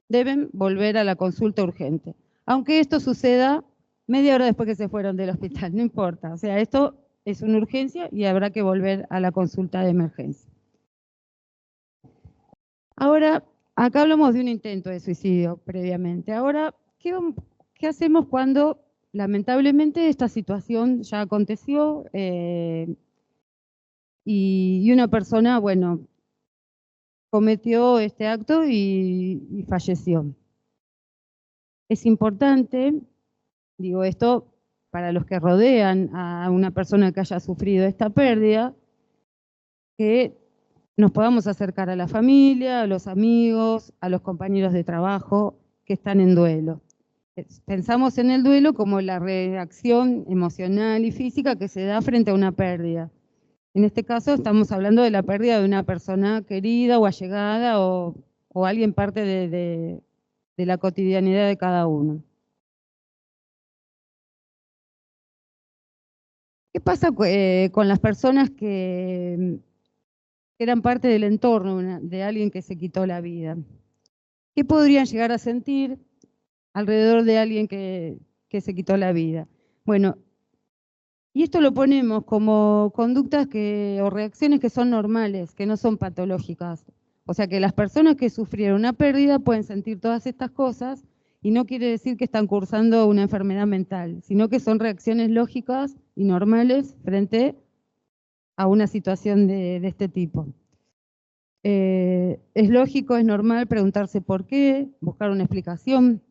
deben volver a la consulta urgente. Aunque esto suceda media hora después que se fueron del hospital, no importa. O sea, esto es una urgencia y habrá que volver a la consulta de emergencia. Ahora, acá hablamos de un intento de suicidio previamente. Ahora, ¿qué hacemos cuando lamentablemente esta situación ya aconteció y una persona, bueno, cometió este acto y falleció? Es importante, digo esto para los que rodean a una persona que haya sufrido esta pérdida, que nos podamos acercar a la familia, a los amigos, a los compañeros de trabajo que están en duelo. Pensamos en el duelo como la reacción emocional y física que se da frente a una pérdida. En este caso estamos hablando de la pérdida de una persona querida o allegada o alguien parte de la cotidianidad de cada uno. ¿Qué pasa con las personas que eran parte del entorno de alguien que se quitó la vida? ¿Qué podrían llegar a sentir alrededor de alguien que se quitó la vida? Bueno, y esto lo ponemos como conductas o reacciones que son normales, que no son patológicas. O sea que las personas que sufrieron una pérdida pueden sentir todas estas cosas y no quiere decir que están cursando una enfermedad mental, sino que son reacciones lógicas y normales frente a una situación de este tipo. Es lógico, es normal preguntarse por qué, buscar una explicación,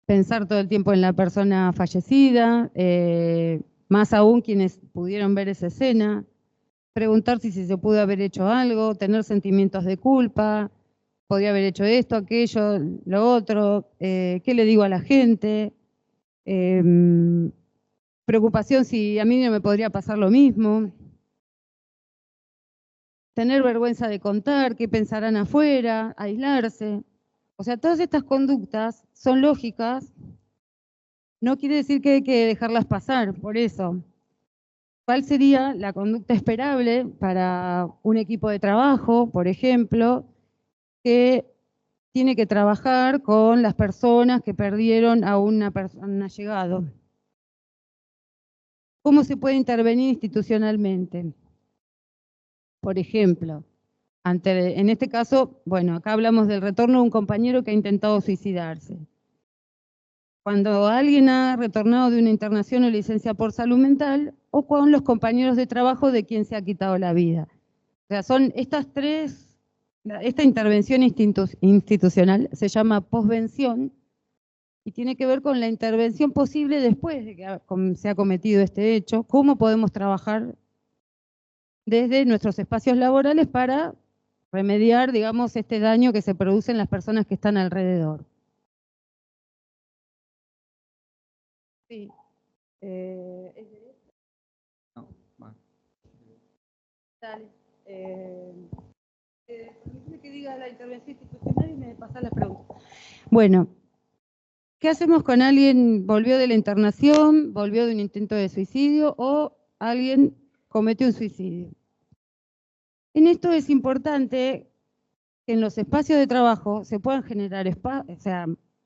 pensar todo el tiempo en la persona fallecida, más aún quienes pudieron ver esa escena, preguntarse si se pudo haber hecho algo, tener sentimientos de culpa, podría haber hecho esto, aquello, lo otro, qué le digo a la gente, preocupación si a mí no me podría pasar lo mismo, tener vergüenza de contar, qué pensarán afuera, aislarse. O sea, todas estas conductas son lógicas, no quiere decir que hay que dejarlas pasar, por eso. ¿Cuál sería la conducta esperable para un equipo de trabajo, por ejemplo, que tiene que trabajar con las personas que perdieron a un allegado? ¿Cómo se puede intervenir institucionalmente? Por ejemplo, en este caso, bueno, acá hablamos del retorno de un compañero que ha intentado suicidarse. Cuando alguien ha retornado de una internación o licencia por salud mental, o con los compañeros de trabajo de quien se ha quitado la vida. O sea, son estas tres, esta intervención institucional se llama posvención y tiene que ver con la intervención posible después de que se ha cometido este hecho, cómo podemos trabajar desde nuestros espacios laborales para remediar, digamos, este daño que se produce en las personas que están alrededor. Sí. No, va. Dale. Permíteme que diga la intervención institucional y me pasa la pregunta. Bueno, ¿qué hacemos con alguien volvió de la internación, volvió de un intento de suicidio o alguien cometió un suicidio? En esto es importante que en los espacios de trabajo se puedan generar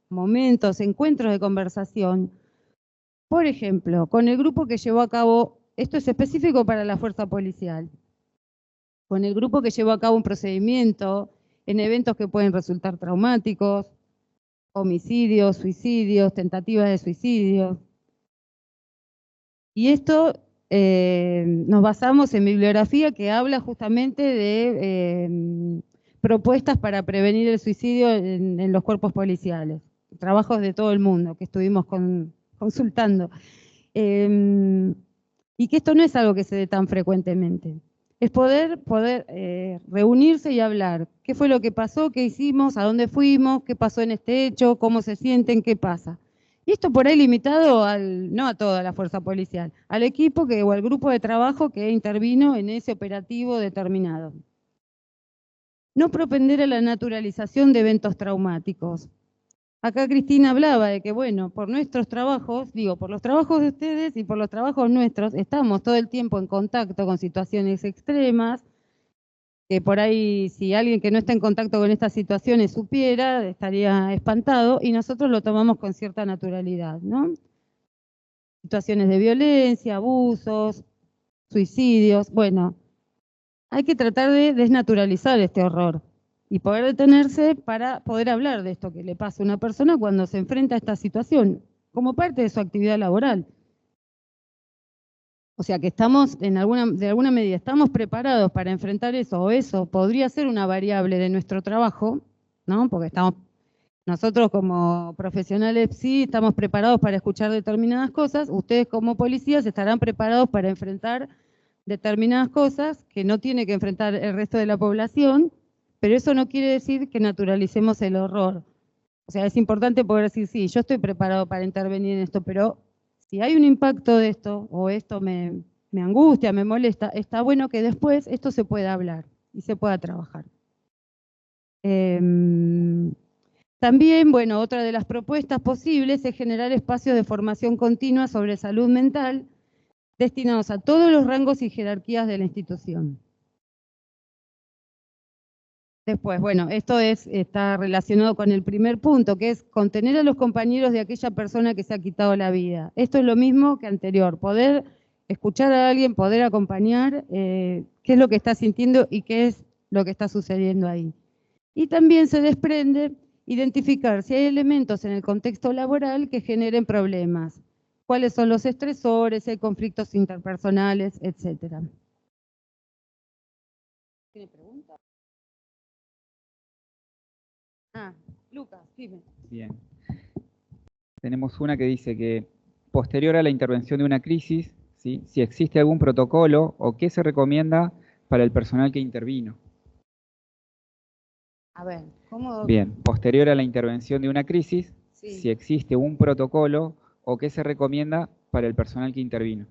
momentos, encuentros de conversación. Por ejemplo, con el grupo que llevó a cabo, esto es específico para la fuerza policial, con el grupo que llevó a cabo un procedimiento en eventos que pueden resultar traumáticos, homicidios, suicidios, tentativas de suicidio. Y esto nos basamos en bibliografía que habla justamente de propuestas para prevenir el suicidio en los cuerpos policiales. Trabajos de todo el mundo que estuvimos consultando. Y que esto no es algo que se dé tan frecuentemente. Es poder reunirse y hablar. ¿Qué fue lo que pasó? ¿Qué hicimos? ¿A dónde fuimos? ¿Qué pasó en este hecho? ¿Cómo se sienten? ¿Qué pasa? Y esto por ahí limitado no a toda la fuerza policial, al equipo o al grupo de trabajo que intervino en ese operativo determinado. No propender a la naturalización de eventos traumáticos. Acá Cristina hablaba de que, bueno, por nuestros trabajos, por los trabajos de ustedes y por los trabajos nuestros, estamos todo el tiempo en contacto con situaciones extremas, que por ahí si alguien que no está en contacto con estas situaciones supiera, estaría espantado, y nosotros lo tomamos con cierta naturalidad, ¿no? Situaciones de violencia, abusos, suicidios, bueno, hay que tratar de desnaturalizar este horror y poder detenerse para poder hablar de esto que le pasa a una persona cuando se enfrenta a esta situación, como parte de su actividad laboral. O sea que estamos, de alguna medida, estamos preparados para enfrentar eso, o eso podría ser una variable de nuestro trabajo, ¿no? Porque nosotros como profesionales sí estamos preparados para escuchar determinadas cosas, ustedes como policías estarán preparados para enfrentar determinadas cosas que no tiene que enfrentar el resto de la población, pero eso no quiere decir que naturalicemos el horror. O sea, es importante poder decir, sí, yo estoy preparado para intervenir en esto, pero si hay un impacto de esto, o esto me angustia, me molesta, está bueno que después esto se pueda hablar y se pueda trabajar. También, bueno, otra de las propuestas posibles es generar espacios de formación continua sobre salud mental destinados a todos los rangos y jerarquías de la institución. Después, bueno, esto está relacionado con el primer punto, que es contener a los compañeros de aquella persona que se ha quitado la vida. Esto es lo mismo que anterior, poder escuchar a alguien, poder acompañar qué es lo que está sintiendo y qué es lo que está sucediendo ahí. Y también se desprende identificar si hay elementos en el contexto laboral que generen problemas, cuáles son los estresores, si hay conflictos interpersonales, etc. ¿Tiene preguntas? Lucas, dime. Bien. Tenemos una que dice que posterior a la intervención de una crisis, ¿sí?, si existe algún protocolo o qué se recomienda para el personal que intervino. A ver, ¿cómo? Bien, posterior a la intervención de una crisis, Sí. si existe un protocolo o qué se recomienda para el personal que intervino.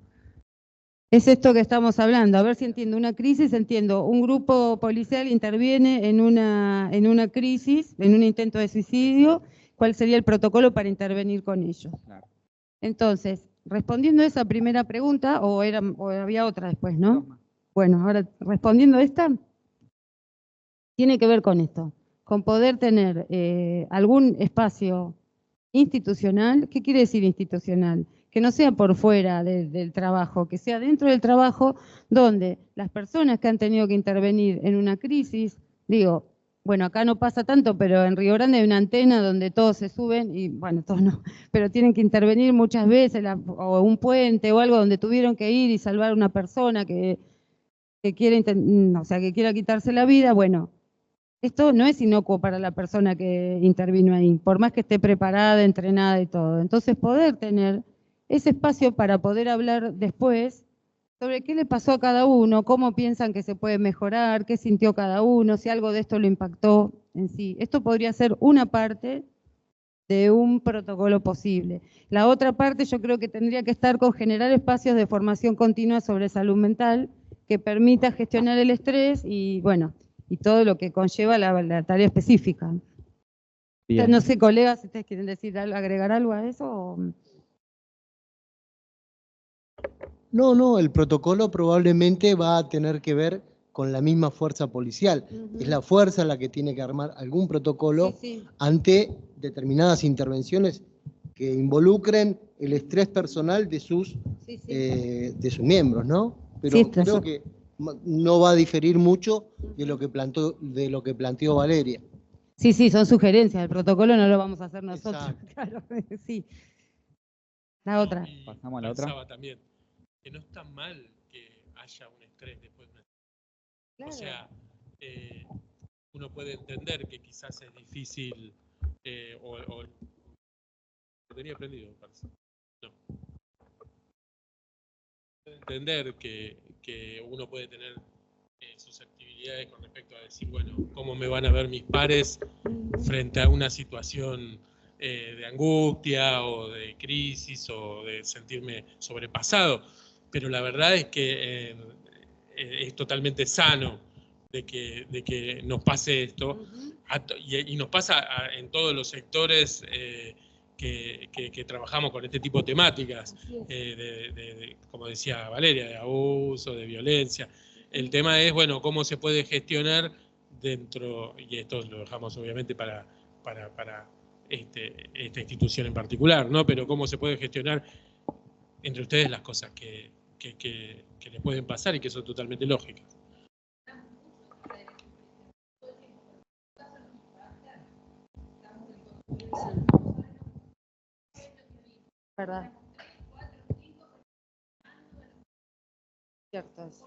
Es esto que estamos hablando, a ver si entiendo una crisis, entiendo, un grupo policial interviene en una crisis, en un intento de suicidio, ¿cuál sería el protocolo para intervenir con ellos? Claro. Entonces, respondiendo a esa primera pregunta, o había otra después, ¿no? Bueno, ahora respondiendo a esta, tiene que ver con esto, con poder tener algún espacio institucional. ¿Qué quiere decir institucional? Que no sea por fuera del trabajo, que sea dentro del trabajo, donde las personas que han tenido que intervenir en una crisis, bueno, acá no pasa tanto, pero en Río Grande hay una antena donde todos se suben, y bueno, todos no, pero tienen que intervenir muchas veces, o un puente o algo donde tuvieron que ir y salvar a una persona que quiera quitarse la vida. Bueno, esto no es inocuo para la persona que intervino ahí, por más que esté preparada, entrenada y todo. Entonces, poder tener ese espacio para poder hablar después sobre qué le pasó a cada uno, cómo piensan que se puede mejorar, qué sintió cada uno, si algo de esto lo impactó en sí. Esto podría ser una parte de un protocolo posible. La otra parte yo creo que tendría que estar con generar espacios de formación continua sobre salud mental que permita gestionar el estrés y, bueno, y todo lo que conlleva la tarea específica. Bien. No sé, colegas, si ustedes quieren decir agregar algo a eso. ¿O? No, el protocolo probablemente va a tener que ver con la misma fuerza policial. Es la fuerza la que tiene que armar algún protocolo ante determinadas intervenciones que involucren el estrés personal de sus miembros, ¿no? Pero creo que no va a diferir mucho de lo que planteó Valeria. Sí, son sugerencias. El protocolo no lo vamos a hacer nosotros. Claro, sí. La otra. Pasamos a la otra. También que no está mal que haya un estrés después de una... Claro. O sea, uno puede entender que quizás es difícil, lo tenía aprendido, me parece. No. Entender que uno puede tener susceptibilidades con respecto a decir, bueno, ¿cómo me van a ver mis pares frente a una situación de angustia o de crisis o de sentirme sobrepasado? Pero la verdad es que es totalmente sano de que nos pase esto, y nos pasa en todos los sectores que trabajamos con este tipo de temáticas, como decía Valeria, de abuso, de violencia. El tema es, bueno, cómo se puede gestionar dentro, y esto lo dejamos obviamente para esta institución en particular, ¿no? Pero cómo se puede gestionar entre ustedes las cosas que les pueden pasar y que son totalmente lógicas. ¿Verdad? Cierto es.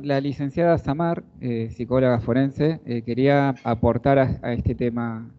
La licenciada Samar, psicóloga forense, quería aportar a este tema.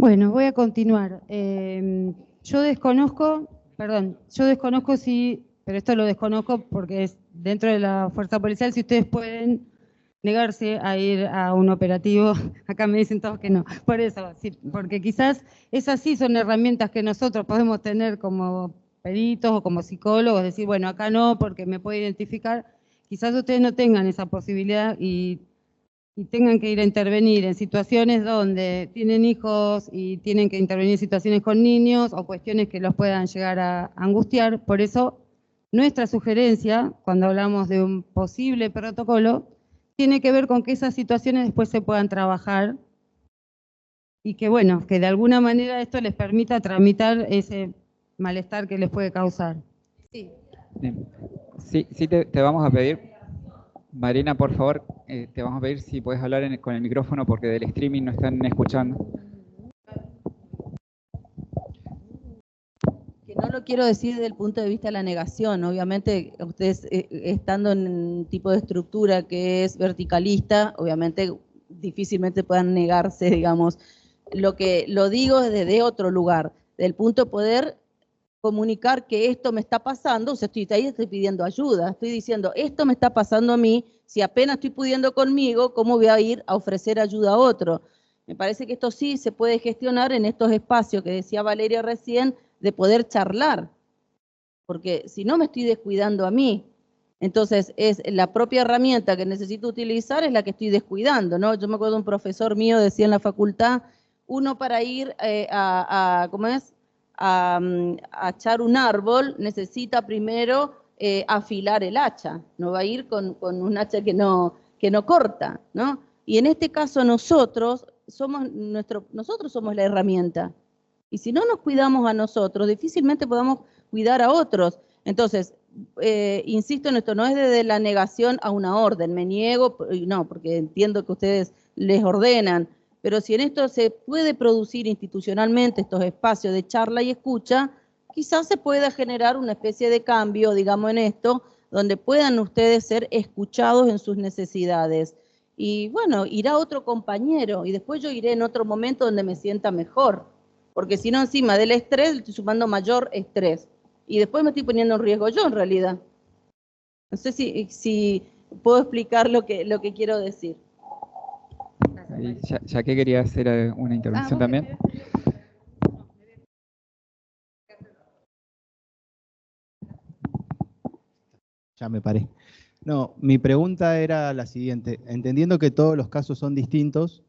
Bueno, voy a continuar. Yo desconozco si, pero esto lo desconozco porque es dentro de la fuerza policial, si ustedes pueden negarse a ir a un operativo. Acá me dicen todos que no. Por eso, sí, porque quizás esas sí son herramientas que nosotros podemos tener como peritos o como psicólogos, decir, bueno, acá no porque me puede identificar. Quizás ustedes no tengan esa posibilidad y tengan que ir a intervenir en situaciones donde tienen hijos y tienen que intervenir en situaciones con niños o cuestiones que los puedan llegar a angustiar. Por eso, nuestra sugerencia, cuando hablamos de un posible protocolo, tiene que ver con que esas situaciones después se puedan trabajar y que, bueno, que de alguna manera esto les permita tramitar ese malestar que les puede causar. Sí. Sí, te vamos a pedir, Marina, por favor, te vamos a pedir si puedes hablar con el micrófono porque del streaming no están escuchando. Que no lo quiero decir desde el punto de vista de la negación. Obviamente, ustedes estando en un tipo de estructura que es verticalista, obviamente difícilmente puedan negarse, digamos. Lo digo desde otro lugar, del punto de poder comunicar que esto me está pasando. O sea, estoy pidiendo ayuda, estoy diciendo, esto me está pasando a mí, si apenas estoy pudiendo conmigo, ¿cómo voy a ir a ofrecer ayuda a otro? Me parece que esto sí se puede gestionar en estos espacios que decía Valeria recién, de poder charlar, porque si no me estoy descuidando a mí. Entonces, es la propia herramienta que necesito utilizar es la que estoy descuidando, ¿no? Yo me acuerdo de un profesor mío, decía en la facultad, uno para ir ¿cómo es? A echar un árbol necesita primero afilar el hacha, no va a ir con un hacha que no corta, ¿no? Y en este caso nosotros somos la herramienta. Y si no nos cuidamos a nosotros, difícilmente podamos cuidar a otros. Entonces, insisto en esto, no es desde la negación a una orden, me niego, no, porque entiendo que ustedes les ordenan, pero si en esto se puede producir institucionalmente estos espacios de charla y escucha, quizás se pueda generar una especie de cambio, digamos, en esto, donde puedan ustedes ser escuchados en sus necesidades. Y bueno, irá otro compañero y después yo iré en otro momento donde me sienta mejor, porque si no encima del estrés estoy sumando mayor estrés. Y después me estoy poniendo en riesgo yo, en realidad. No sé si puedo explicar lo que quiero decir. Ya que quería hacer una intervención también. Ya me paré. No, mi pregunta era la siguiente. Entendiendo que todos los casos son distintos,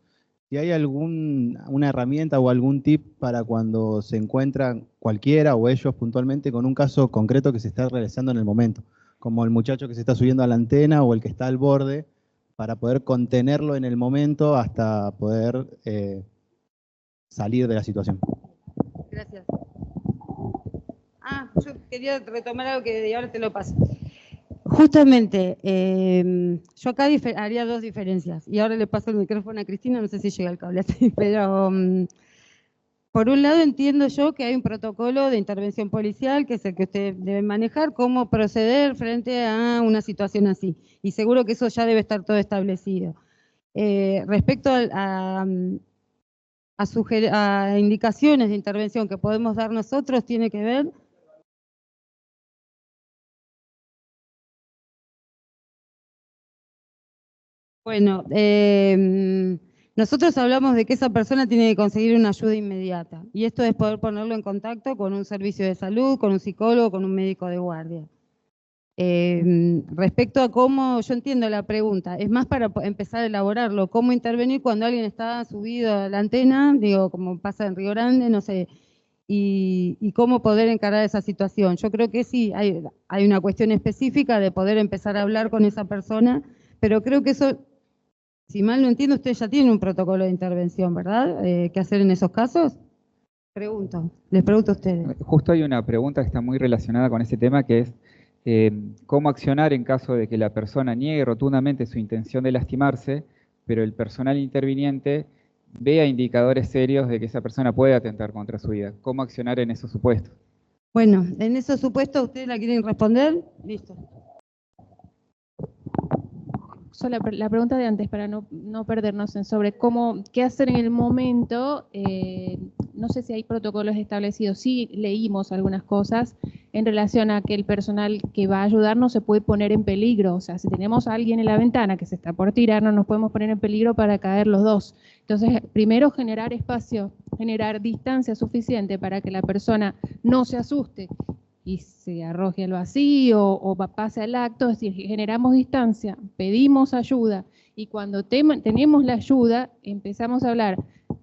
si hay una herramienta o algún tip para cuando se encuentran cualquiera o ellos puntualmente con un caso concreto que se está realizando en el momento, como el muchacho que se está subiendo a la antena o el que está al borde, para poder contenerlo en el momento hasta poder salir de la situación. Gracias. Yo quería retomar algo que ahora te lo paso. Justamente, yo acá haría dos diferencias, y ahora le paso el micrófono a Cristina, no sé si llega el cable así, pero por un lado entiendo yo que hay un protocolo de intervención policial, que es el que ustedes deben manejar, cómo proceder frente a una situación así, y seguro que eso ya debe estar todo establecido. Respecto a indicaciones de intervención que podemos dar nosotros, tiene que ver... Bueno, nosotros hablamos de que esa persona tiene que conseguir una ayuda inmediata, y esto es poder ponerlo en contacto con un servicio de salud, con un psicólogo, con un médico de guardia. Respecto a cómo, yo entiendo la pregunta, es más para empezar a elaborarlo, cómo intervenir cuando alguien está subido a la antena, digo, como pasa en Río Grande, no sé, y cómo poder encarar esa situación. Yo creo que sí, hay una cuestión específica de poder empezar a hablar con esa persona, pero creo que eso... Si mal no entiendo, ustedes ya tienen un protocolo de intervención, ¿verdad? ¿Qué hacer en esos casos? Les pregunto a ustedes. Justo hay una pregunta que está muy relacionada con ese tema, que es cómo accionar en caso de que la persona niegue rotundamente su intención de lastimarse, pero el personal interviniente vea indicadores serios de que esa persona puede atentar contra su vida. ¿Cómo accionar en esos supuestos? Bueno, en esos supuestos, ¿ustedes la quieren responder? Listo. La pregunta de antes, para no perdernos sobre qué hacer en el momento, no sé si hay protocolos establecidos, sí leímos algunas cosas en relación a que el personal que va a ayudarnos se puede poner en peligro, o sea, si tenemos a alguien en la ventana que se está por tirar, no nos podemos poner en peligro para caer los dos. Entonces, primero generar espacio, generar distancia suficiente para que la persona no se asuste y se arroje al vacío o pase al acto, es decir, generamos distancia, pedimos ayuda y cuando tenemos la ayuda empezamos a hablar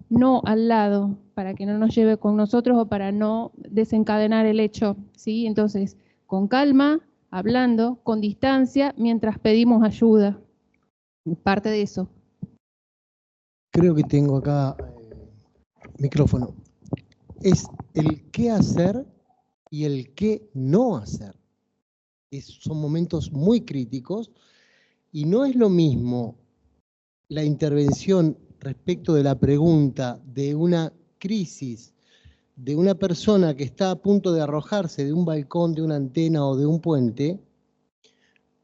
no al lado para que no nos lleve con nosotros o para no desencadenar el hecho, ¿sí? Entonces, con calma, hablando, con distancia, mientras pedimos ayuda. Parte de eso. Creo que tengo acá micrófono. Es el qué hacer y el qué no hacer. Son momentos muy críticos y no es lo mismo la intervención respecto de la pregunta de una crisis de una persona que está a punto de arrojarse de un balcón, de una antena o de un puente,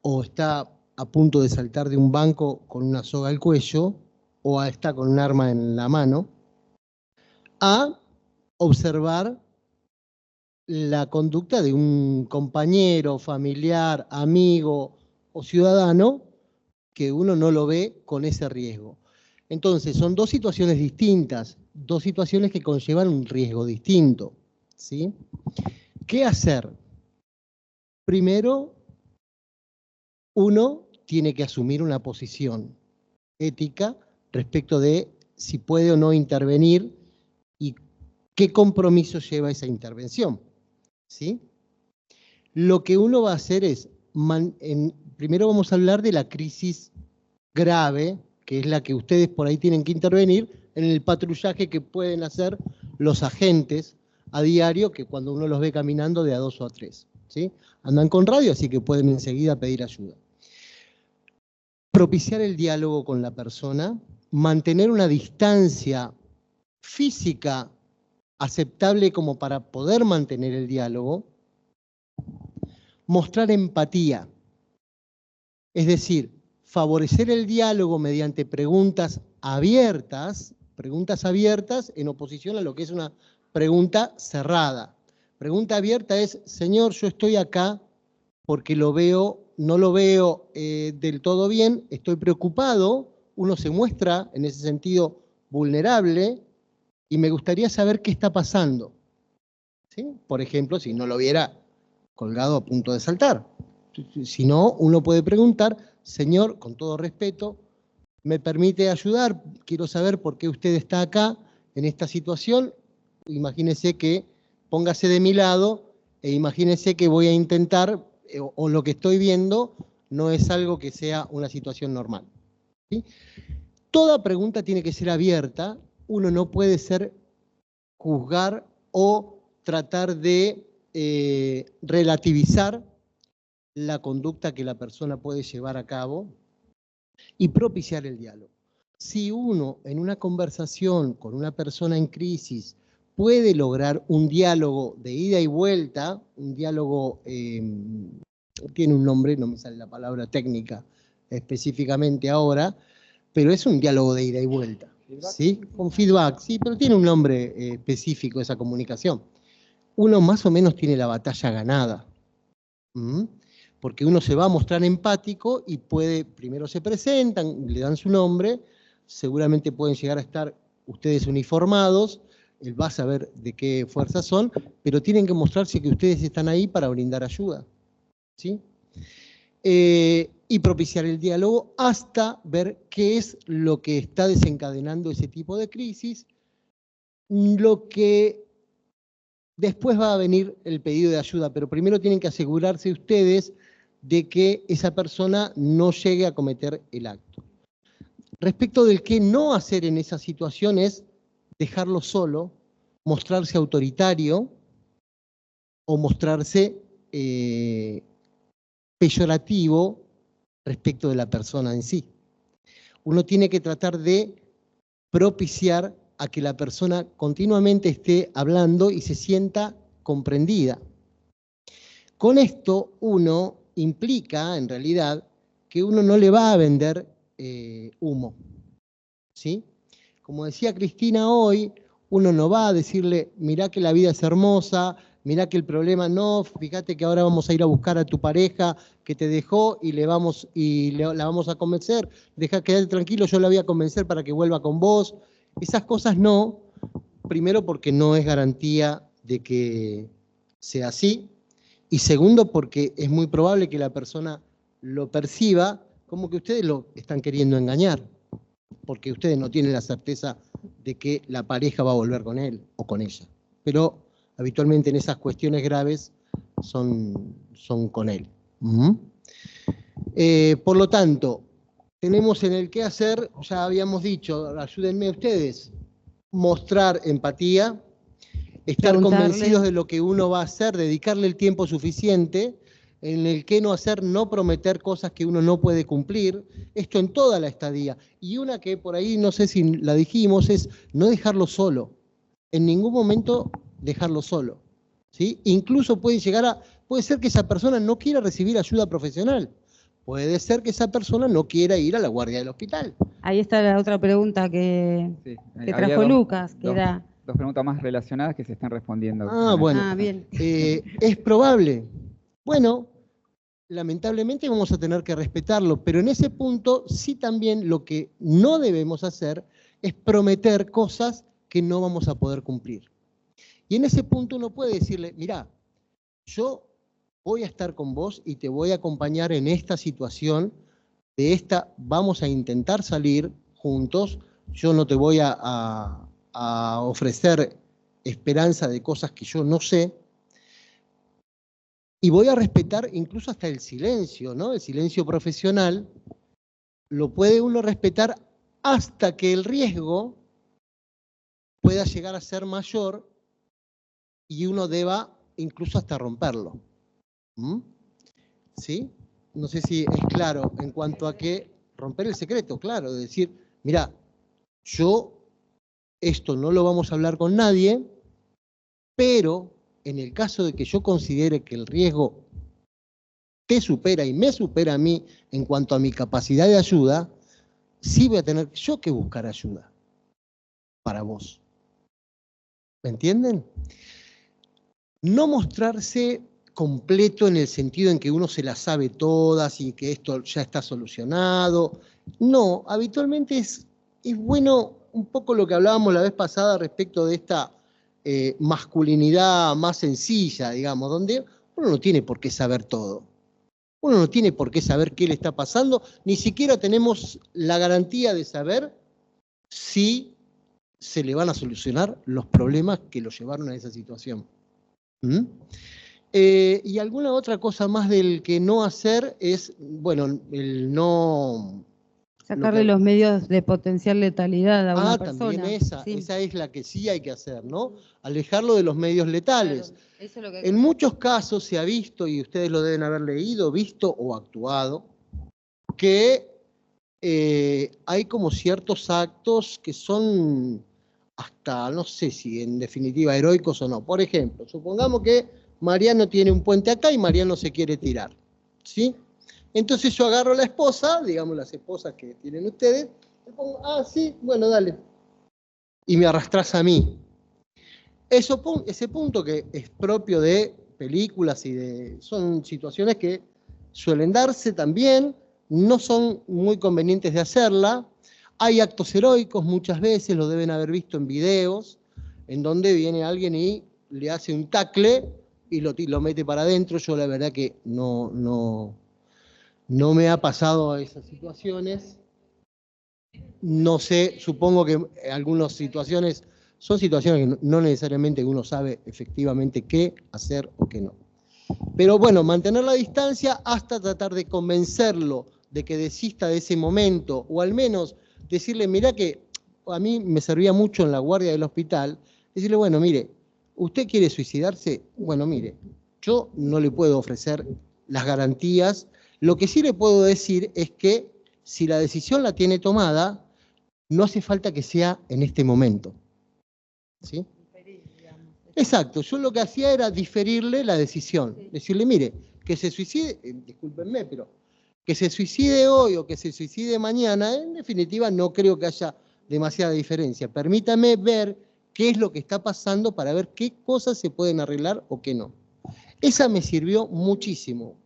o está a punto de saltar de un banco con una soga al cuello, o está con un arma en la mano, a observar la conducta de un compañero, familiar, amigo o ciudadano que uno no lo ve con ese riesgo. Entonces, son dos situaciones distintas, dos situaciones que conllevan un riesgo distinto, ¿sí? ¿Qué hacer? Primero, uno tiene que asumir una posición ética respecto de si puede o no intervenir y qué compromiso lleva esa intervención, ¿sí? Lo que uno va a hacer es, primero vamos a hablar de la crisis grave, que es la que ustedes por ahí tienen que intervenir en el patrullaje que pueden hacer los agentes a diario, que cuando uno los ve caminando de a 2 o a 3, ¿sí? Andan con radio, así que pueden enseguida pedir ayuda. Propiciar el diálogo con la persona, mantener una distancia física aceptable como para poder mantener el diálogo, mostrar empatía, es decir, favorecer el diálogo mediante preguntas abiertas en oposición a lo que es una pregunta cerrada. Pregunta abierta es, señor, yo estoy acá porque no lo veo del todo bien, estoy preocupado, uno se muestra en ese sentido vulnerable y me gustaría saber qué está pasando, ¿sí? Por ejemplo, si no lo viera colgado a punto de saltar. Si no, uno puede preguntar, señor, con todo respeto, ¿me permite ayudar? Quiero saber por qué usted está acá en esta situación. Imagínese que, póngase de mi lado e imagínese que voy a intentar, o lo que estoy viendo no es algo que sea una situación normal, ¿sí? Toda pregunta tiene que ser abierta, uno no puede juzgar o tratar de relativizar la conducta que la persona puede llevar a cabo y propiciar el diálogo. Si uno en una conversación con una persona en crisis puede lograr un diálogo de ida y vuelta, un diálogo, tiene un nombre, no me sale la palabra técnica específicamente ahora, pero es un diálogo de ida y vuelta, ¿sí? Con feedback, sí, pero tiene un nombre específico esa comunicación. Uno más o menos tiene la batalla ganada, porque uno se va a mostrar empático y primero se presentan, le dan su nombre, seguramente pueden llegar a estar ustedes uniformados, él va a saber de qué fuerzas son, pero tienen que mostrarse que ustedes están ahí para brindar ayuda, ¿sí? Y propiciar el diálogo hasta ver qué es lo que está desencadenando ese tipo de crisis, lo que después va a venir el pedido de ayuda, pero primero tienen que asegurarse ustedes de que esa persona no llegue a cometer el acto. Respecto del qué no hacer en esa situación es dejarlo solo, mostrarse autoritario o mostrarse peyorativo respecto de la persona en sí. Uno tiene que tratar de propiciar a que la persona continuamente esté hablando y se sienta comprendida. Con esto uno implica, en realidad, que uno no le va a vender humo, ¿sí? Como decía Cristina hoy, uno no va a decirle, mirá que la vida es hermosa, mirá que el problema no, fíjate que ahora vamos a ir a buscar a tu pareja que te dejó y la vamos a convencer, deja quedarte tranquilo, yo la voy a convencer para que vuelva con vos. Esas cosas no, primero porque no es garantía de que sea así, y segundo porque es muy probable que la persona lo perciba como que ustedes lo están queriendo engañar, porque ustedes no tienen la certeza de que la pareja va a volver con él o con ella. Pero habitualmente en esas cuestiones graves son con él. Por lo tanto, tenemos en el qué hacer, ya habíamos dicho, ayúdenme ustedes, mostrar empatía, estar convencidos de lo que uno va a hacer, dedicarle el tiempo suficiente, en el qué no hacer, no prometer cosas que uno no puede cumplir, esto en toda la estadía. Y una que por ahí, no sé si la dijimos, es no dejarlo solo, en ningún momento dejarlo solo, ¿sí? Incluso puede ser que esa persona no quiera recibir ayuda profesional, puede ser que esa persona no quiera ir a la guardia del hospital. Ahí está la otra pregunta que trajo Lucas, que era... Dos preguntas más relacionadas que se están respondiendo. Bueno. Bien. ¿Es probable? Bueno, lamentablemente vamos a tener que respetarlo, pero en ese punto sí también lo que no debemos hacer es prometer cosas que no vamos a poder cumplir. Y en ese punto uno puede decirle, mirá, yo voy a estar con vos y te voy a acompañar en esta situación, de esta vamos a intentar salir juntos, yo no te voy a ofrecer esperanza de cosas que yo no sé, y voy a respetar incluso hasta el silencio, ¿no? El silencio profesional lo puede uno respetar hasta que el riesgo pueda llegar a ser mayor y uno deba incluso hasta romperlo. ¿Sí? No sé si es claro en cuanto a que romper el secreto, claro, de decir, mira, yo esto no lo vamos a hablar con nadie, pero en el caso de que yo considere que el riesgo te supera y me supera a mí en cuanto a mi capacidad de ayuda, sí voy a tener yo que buscar ayuda para vos. ¿Me entienden? No mostrarse completo en el sentido en que uno se las sabe todas y que esto ya está solucionado. No, habitualmente es bueno un poco lo que hablábamos la vez pasada respecto de esta masculinidad más sencilla, digamos, donde uno no tiene por qué saber todo. Uno no tiene por qué saber qué le está pasando, ni siquiera tenemos la garantía de saber si se le van a solucionar los problemas que lo llevaron a esa situación. Y alguna otra cosa más del que no hacer es, bueno, el no... Sacarle los medios de potencial letalidad a una persona. También esa es la que sí hay que hacer, ¿no? Alejarlo de los medios letales. Claro, eso es lo que en muchos casos se ha visto, y ustedes lo deben haber leído, visto o actuado, que hay como ciertos actos que son hasta, no sé si en definitiva heroicos o no. Por ejemplo, supongamos que Mariano tiene un puente acá y Mariano se quiere tirar, ¿sí? Entonces yo agarro a la esposa, digamos las esposas que tienen ustedes, le pongo, sí, bueno, dale. Y me arrastrás a mí. Ese punto que es propio de películas son situaciones que suelen darse también, no son muy convenientes de hacerla. Hay actos heroicos, muchas veces lo deben haber visto en videos, en donde viene alguien y le hace un tacle y lo mete para adentro. Yo la verdad que no me ha pasado esas situaciones. No sé, supongo que algunas situaciones son situaciones que no necesariamente uno sabe efectivamente qué hacer o qué no. Pero bueno, mantener la distancia hasta tratar de convencerlo de que desista de ese momento, o al menos decirle, mirá que a mí me servía mucho en la guardia del hospital, decirle, bueno, mire, ¿usted quiere suicidarse? Bueno, mire, yo no le puedo ofrecer las garantías. Lo que sí le puedo decir es que si la decisión la tiene tomada, no hace falta que sea en este momento. ¿Sí? Exacto, yo lo que hacía era diferirle la decisión. Decirle, mire, que se suicide, discúlpenme, pero que se suicide hoy o que se suicide mañana, en definitiva no creo que haya demasiada diferencia. Permítame ver qué es lo que está pasando para ver qué cosas se pueden arreglar o qué no. Esa me sirvió muchísimo.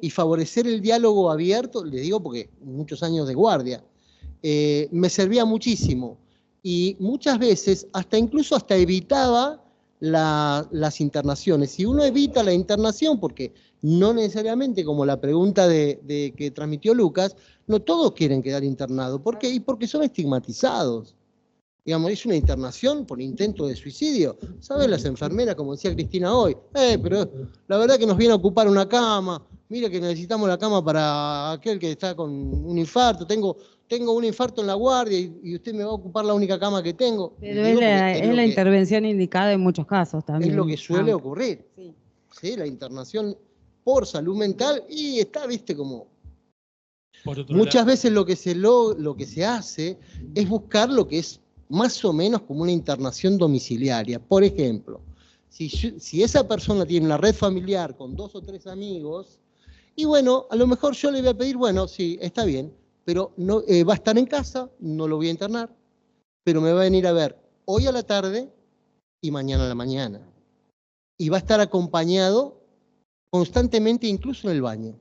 Y favorecer el diálogo abierto, les digo porque muchos años de guardia, me servía muchísimo. Y muchas veces incluso hasta evitaba las internaciones. Si uno evita la internación, porque no necesariamente, como la pregunta que transmitió Lucas, no todos quieren quedar internados. ¿Por qué? Y porque son estigmatizados. Digamos, es una internación por intento de suicidio. ¿Saben las enfermeras, como decía Cristina hoy? Pero la verdad que nos viene a ocupar una cama. Mire que necesitamos la cama para aquel que está con un infarto. Tengo un infarto en la guardia y usted me va a ocupar la única cama que tengo. Pero es la intervención indicada en muchos casos también. Es lo que suele ocurrir. Sí, la internación por salud mental y está, viste, como... Muchas veces lo que se hace es buscar lo que es más o menos como una internación domiciliaria. Por ejemplo, si esa persona tiene una red familiar con 2 o 3 amigos, y bueno, a lo mejor yo le voy a pedir, bueno, sí, está bien, pero no, va a estar en casa, no lo voy a internar, pero me va a venir a ver hoy a la tarde y mañana a la mañana. Y va a estar acompañado constantemente, incluso en el baño.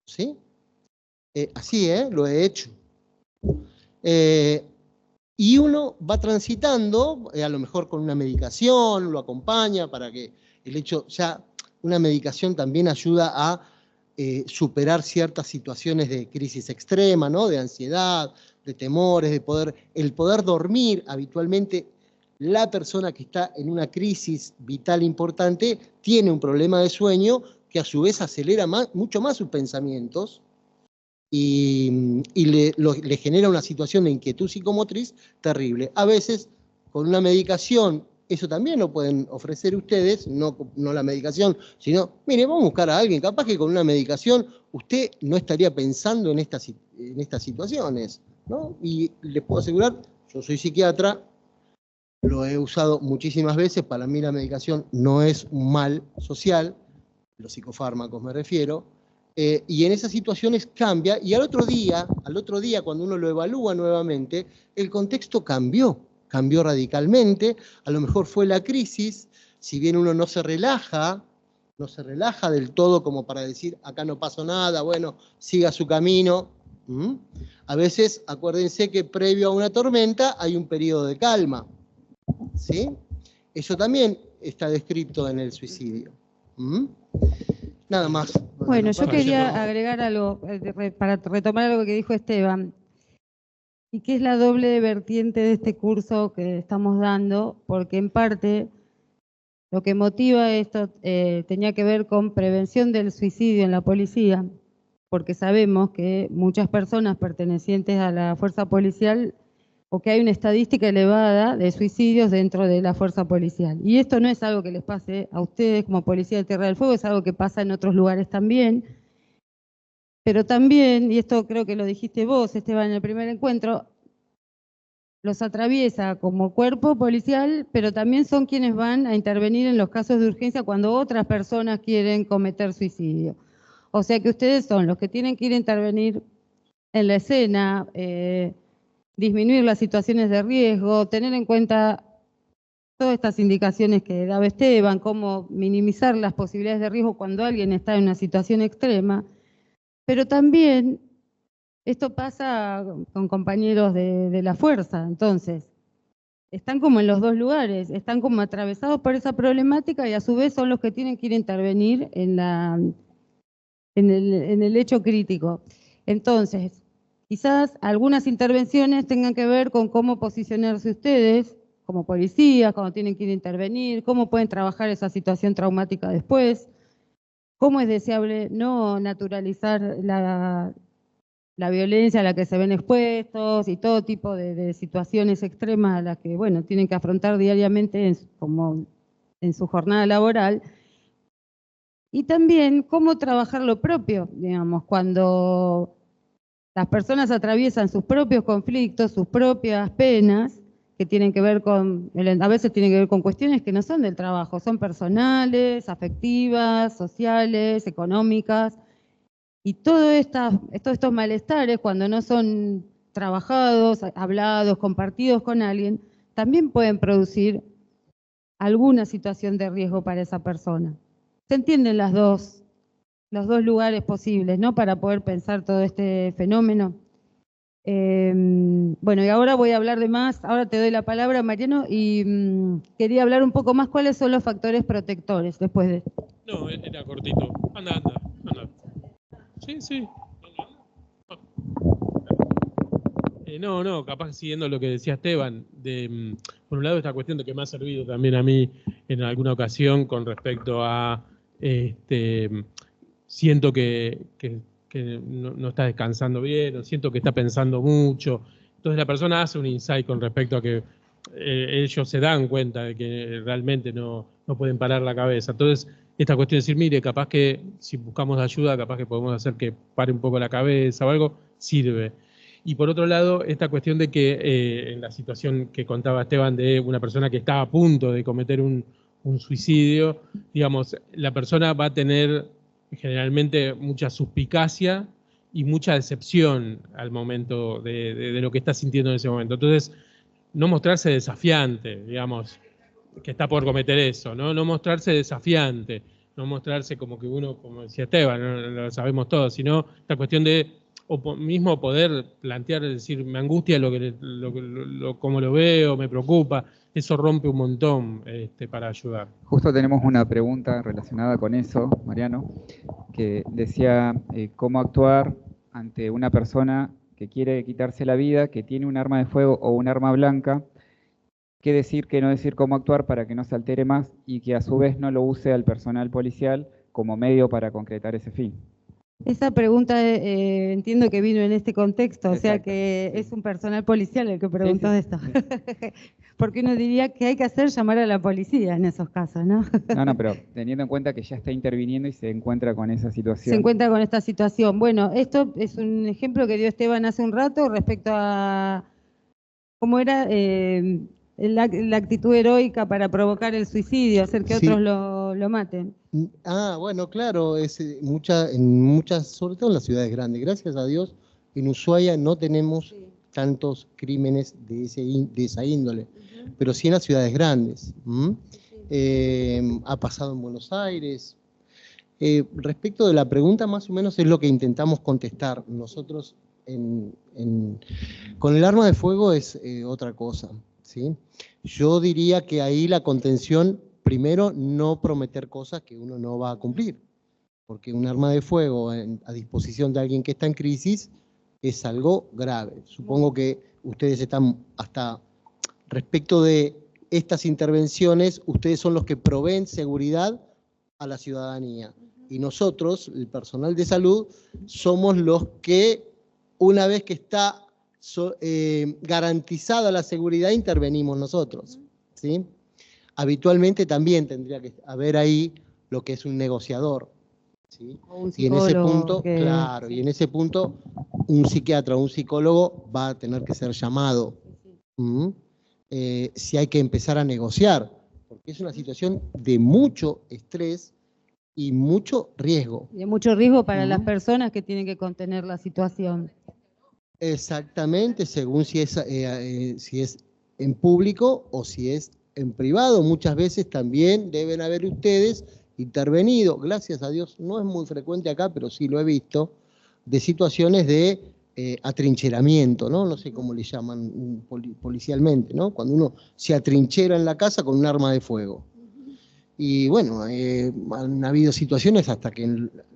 ¿Sí? Así, lo he hecho. Y uno va transitando, a lo mejor con una medicación, lo acompaña para que el hecho, ya una medicación también ayuda a superar ciertas situaciones de crisis extrema, ¿no? De ansiedad, de temores, el poder dormir. Habitualmente la persona que está en una crisis vital importante tiene un problema de sueño que a su vez acelera mucho más sus pensamientos y le genera una situación de inquietud psicomotriz terrible. A veces, con una medicación, eso también lo pueden ofrecer ustedes, no la medicación, sino, mire, vamos a buscar a alguien, capaz que con una medicación usted no estaría pensando en estas situaciones, ¿no? Y les puedo asegurar, yo soy psiquiatra, lo he usado muchísimas veces, para mí la medicación no es un mal social, los psicofármacos me refiero, y en esas situaciones cambia, y al otro día, cuando uno lo evalúa nuevamente, el contexto cambió radicalmente. A lo mejor fue la crisis, si bien uno no se relaja del todo como para decir, acá no pasó nada, bueno, siga su camino. A veces, acuérdense que previo a una tormenta hay un periodo de calma, ¿sí? Eso también está descrito en el suicidio. Nada más. Bueno, yo quería agregar algo, para retomar algo que dijo Esteban, y que es la doble vertiente de este curso que estamos dando, porque en parte lo que motiva esto tenía que ver con prevención del suicidio en la policía, porque sabemos que muchas personas pertenecientes a la fuerza policial, o que hay una estadística elevada de suicidios dentro de la fuerza policial. Y esto no es algo que les pase a ustedes como Policía de Tierra del Fuego, es algo que pasa en otros lugares también. Pero también, y esto creo que lo dijiste vos, Esteban, en el primer encuentro, los atraviesa como cuerpo policial, pero también son quienes van a intervenir en los casos de urgencia cuando otras personas quieren cometer suicidio. O sea que ustedes son los que tienen que ir a intervenir en la escena, disminuir las situaciones de riesgo, tener en cuenta todas estas indicaciones que daba Esteban, cómo minimizar las posibilidades de riesgo cuando alguien está en una situación extrema, pero también esto pasa con compañeros de la fuerza, entonces están como en los dos lugares, están como atravesados por esa problemática y a su vez son los que tienen que ir a intervenir en el hecho crítico. Entonces, quizás algunas intervenciones tengan que ver con cómo posicionarse ustedes como policías, cuando tienen que ir a intervenir, cómo pueden trabajar esa situación traumática después, cómo es deseable no naturalizar la violencia a la que se ven expuestos y todo tipo de situaciones extremas a las que, bueno, tienen que afrontar diariamente como en su jornada laboral. Y también cómo trabajar lo propio, digamos, cuando las personas atraviesan sus propios conflictos, sus propias penas, que tienen que ver a veces tienen que ver con cuestiones que no son del trabajo, son personales, afectivas, sociales, económicas, y todos estos malestares, cuando no son trabajados, hablados, compartidos con alguien, también pueden producir alguna situación de riesgo para esa persona. ¿Se entienden los dos lugares posibles, ¿no? Para poder pensar todo este fenómeno. Bueno, y ahora voy a hablar de más. Ahora te doy la palabra, Mariano, y quería hablar un poco más cuáles son los factores protectores después de esto. No, era cortito. Anda. Sí. No, capaz siguiendo lo que decía Esteban, por un lado esta cuestión de que me ha servido también a mí en alguna ocasión con respecto a siento que no está descansando bien, o siento que está pensando mucho. Entonces la persona hace un insight con respecto a que ellos se dan cuenta de que realmente no pueden parar la cabeza. Entonces esta cuestión de decir, mire, capaz que si buscamos ayuda, capaz que podemos hacer que pare un poco la cabeza o algo, sirve. Y por otro lado, esta cuestión de que en la situación que contaba Esteban de una persona que está a punto de cometer un suicidio, digamos, la persona va a tener generalmente mucha suspicacia y mucha decepción al momento de lo que está sintiendo en ese momento. Entonces, no mostrarse desafiante, digamos, que está por cometer eso, ¿no? No mostrarse desafiante, no mostrarse como que uno, como decía Esteban, no lo sabemos todos, sino esta cuestión de mismo poder plantear, decir, me angustia como lo veo, me preocupa, eso rompe un montón para ayudar. Justo tenemos una pregunta relacionada con eso, Mariano, que decía cómo actuar ante una persona que quiere quitarse la vida, que tiene un arma de fuego o un arma blanca, qué decir, qué no decir, cómo actuar para que no se altere más y que a su vez no lo use al personal policial como medio para concretar ese fin. Esa pregunta entiendo que vino en este contexto, Exacto, o sea que sí. Es un personal policial el que preguntó Sí. esto. Porque uno diría que hay que hacer llamar a la policía en esos casos, ¿no? No, pero teniendo en cuenta que ya está interviniendo y se encuentra con esa situación. Se encuentra con esta situación. Bueno, esto es un ejemplo que dio Esteban hace un rato respecto a cómo era la actitud heroica para provocar el suicidio, hacer que Sí. otros lo maten. Bueno, claro, muchas, sobre todo en las ciudades grandes, gracias a Dios, en Ushuaia no tenemos tantos crímenes de esa índole, pero sí en las ciudades grandes. Ha pasado en Buenos Aires. Respecto de la pregunta, más o menos es lo que intentamos contestar. Nosotros con el arma de fuego es otra cosa, ¿sí? Yo diría que ahí la contención, primero, no prometer cosas que uno no va a cumplir, porque un arma de fuego a disposición de alguien que está en crisis es algo grave. Supongo que ustedes están hasta respecto de estas intervenciones, ustedes son los que proveen seguridad a la ciudadanía. Y nosotros, el personal de salud, somos los que, una vez que está garantizada la seguridad, intervenimos nosotros, ¿sí? Habitualmente también tendría que haber ahí lo que es un negociador, ¿sí? O un Y en ese punto, psicólogo claro, sí. y en ese punto un psiquiatra o un psicólogo va a tener que ser llamado. Si hay que empezar a negociar, porque es una situación de mucho estrés y mucho riesgo. Y hay mucho riesgo para las personas que tienen que contener la situación. Exactamente, según si es en público o si es en privado. Muchas veces también deben haber ustedes intervenido, gracias a Dios, no es muy frecuente acá, pero sí lo he visto, de situaciones de atrincheramiento, ¿no? No sé cómo le llaman policialmente, ¿no? Cuando uno se atrinchera en la casa con un arma de fuego. Y bueno, han habido situaciones hasta que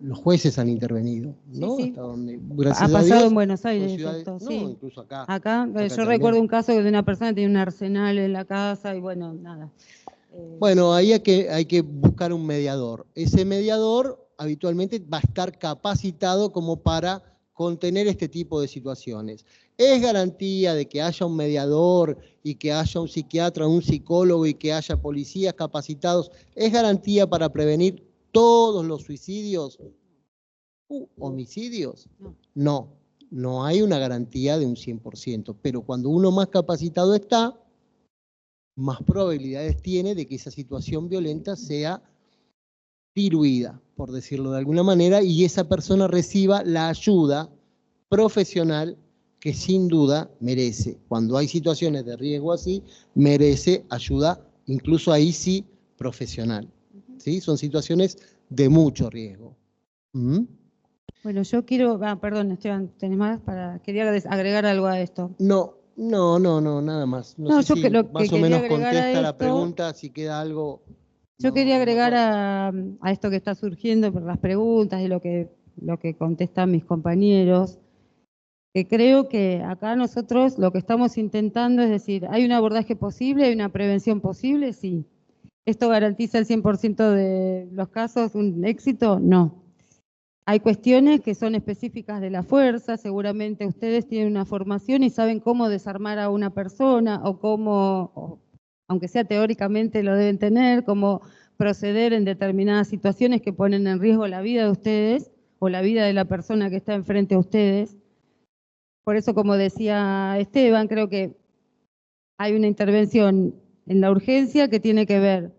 los jueces han intervenido, ¿no? Sí, sí. Hasta donde, gracias Ha a pasado Dios, en Buenos Aires ciudades, esto, sí. no, incluso acá. Acá yo también. recuerdo un caso de una persona que tenía un arsenal en la casa y bueno, nada. Bueno, ahí hay que buscar un mediador. Ese mediador habitualmente va a estar capacitado como para contener este tipo de situaciones. ¿Es garantía de que haya un mediador y que haya un psiquiatra, un psicólogo y que haya policías capacitados? ¿Es garantía para prevenir todos los suicidios? ¿Homicidios? No, no hay una garantía de un 100%, pero cuando uno más capacitado está, más probabilidades tiene de que esa situación violenta sea diluida, por decirlo de alguna manera, y esa persona reciba la ayuda profesional que sin duda merece. Cuando hay situaciones de riesgo así, merece ayuda, incluso ahí sí, profesional. ¿Sí? Son situaciones de mucho riesgo. Bueno, yo quiero, perdón, Esteban, ¿tenés más? Quería agregar algo a esto. No, nada más. No sé yo si lo que más o quería menos agregar contesta a la esto, pregunta, si queda algo. Yo no, quería no me agregar acuerdo. a esto que está surgiendo por las preguntas y lo que contestan mis compañeros, que creo que acá nosotros lo que estamos intentando es decir, ¿hay un abordaje posible? ¿Hay una prevención posible? Sí. ¿Esto garantiza el 100% de los casos un éxito? No. Hay cuestiones que son específicas de la fuerza, seguramente ustedes tienen una formación y saben cómo desarmar a una persona o cómo, aunque sea teóricamente lo deben tener, cómo proceder en determinadas situaciones que ponen en riesgo la vida de ustedes o la vida de la persona que está enfrente a ustedes. Por eso, como decía Esteban, creo que hay una intervención en la urgencia que tiene que ver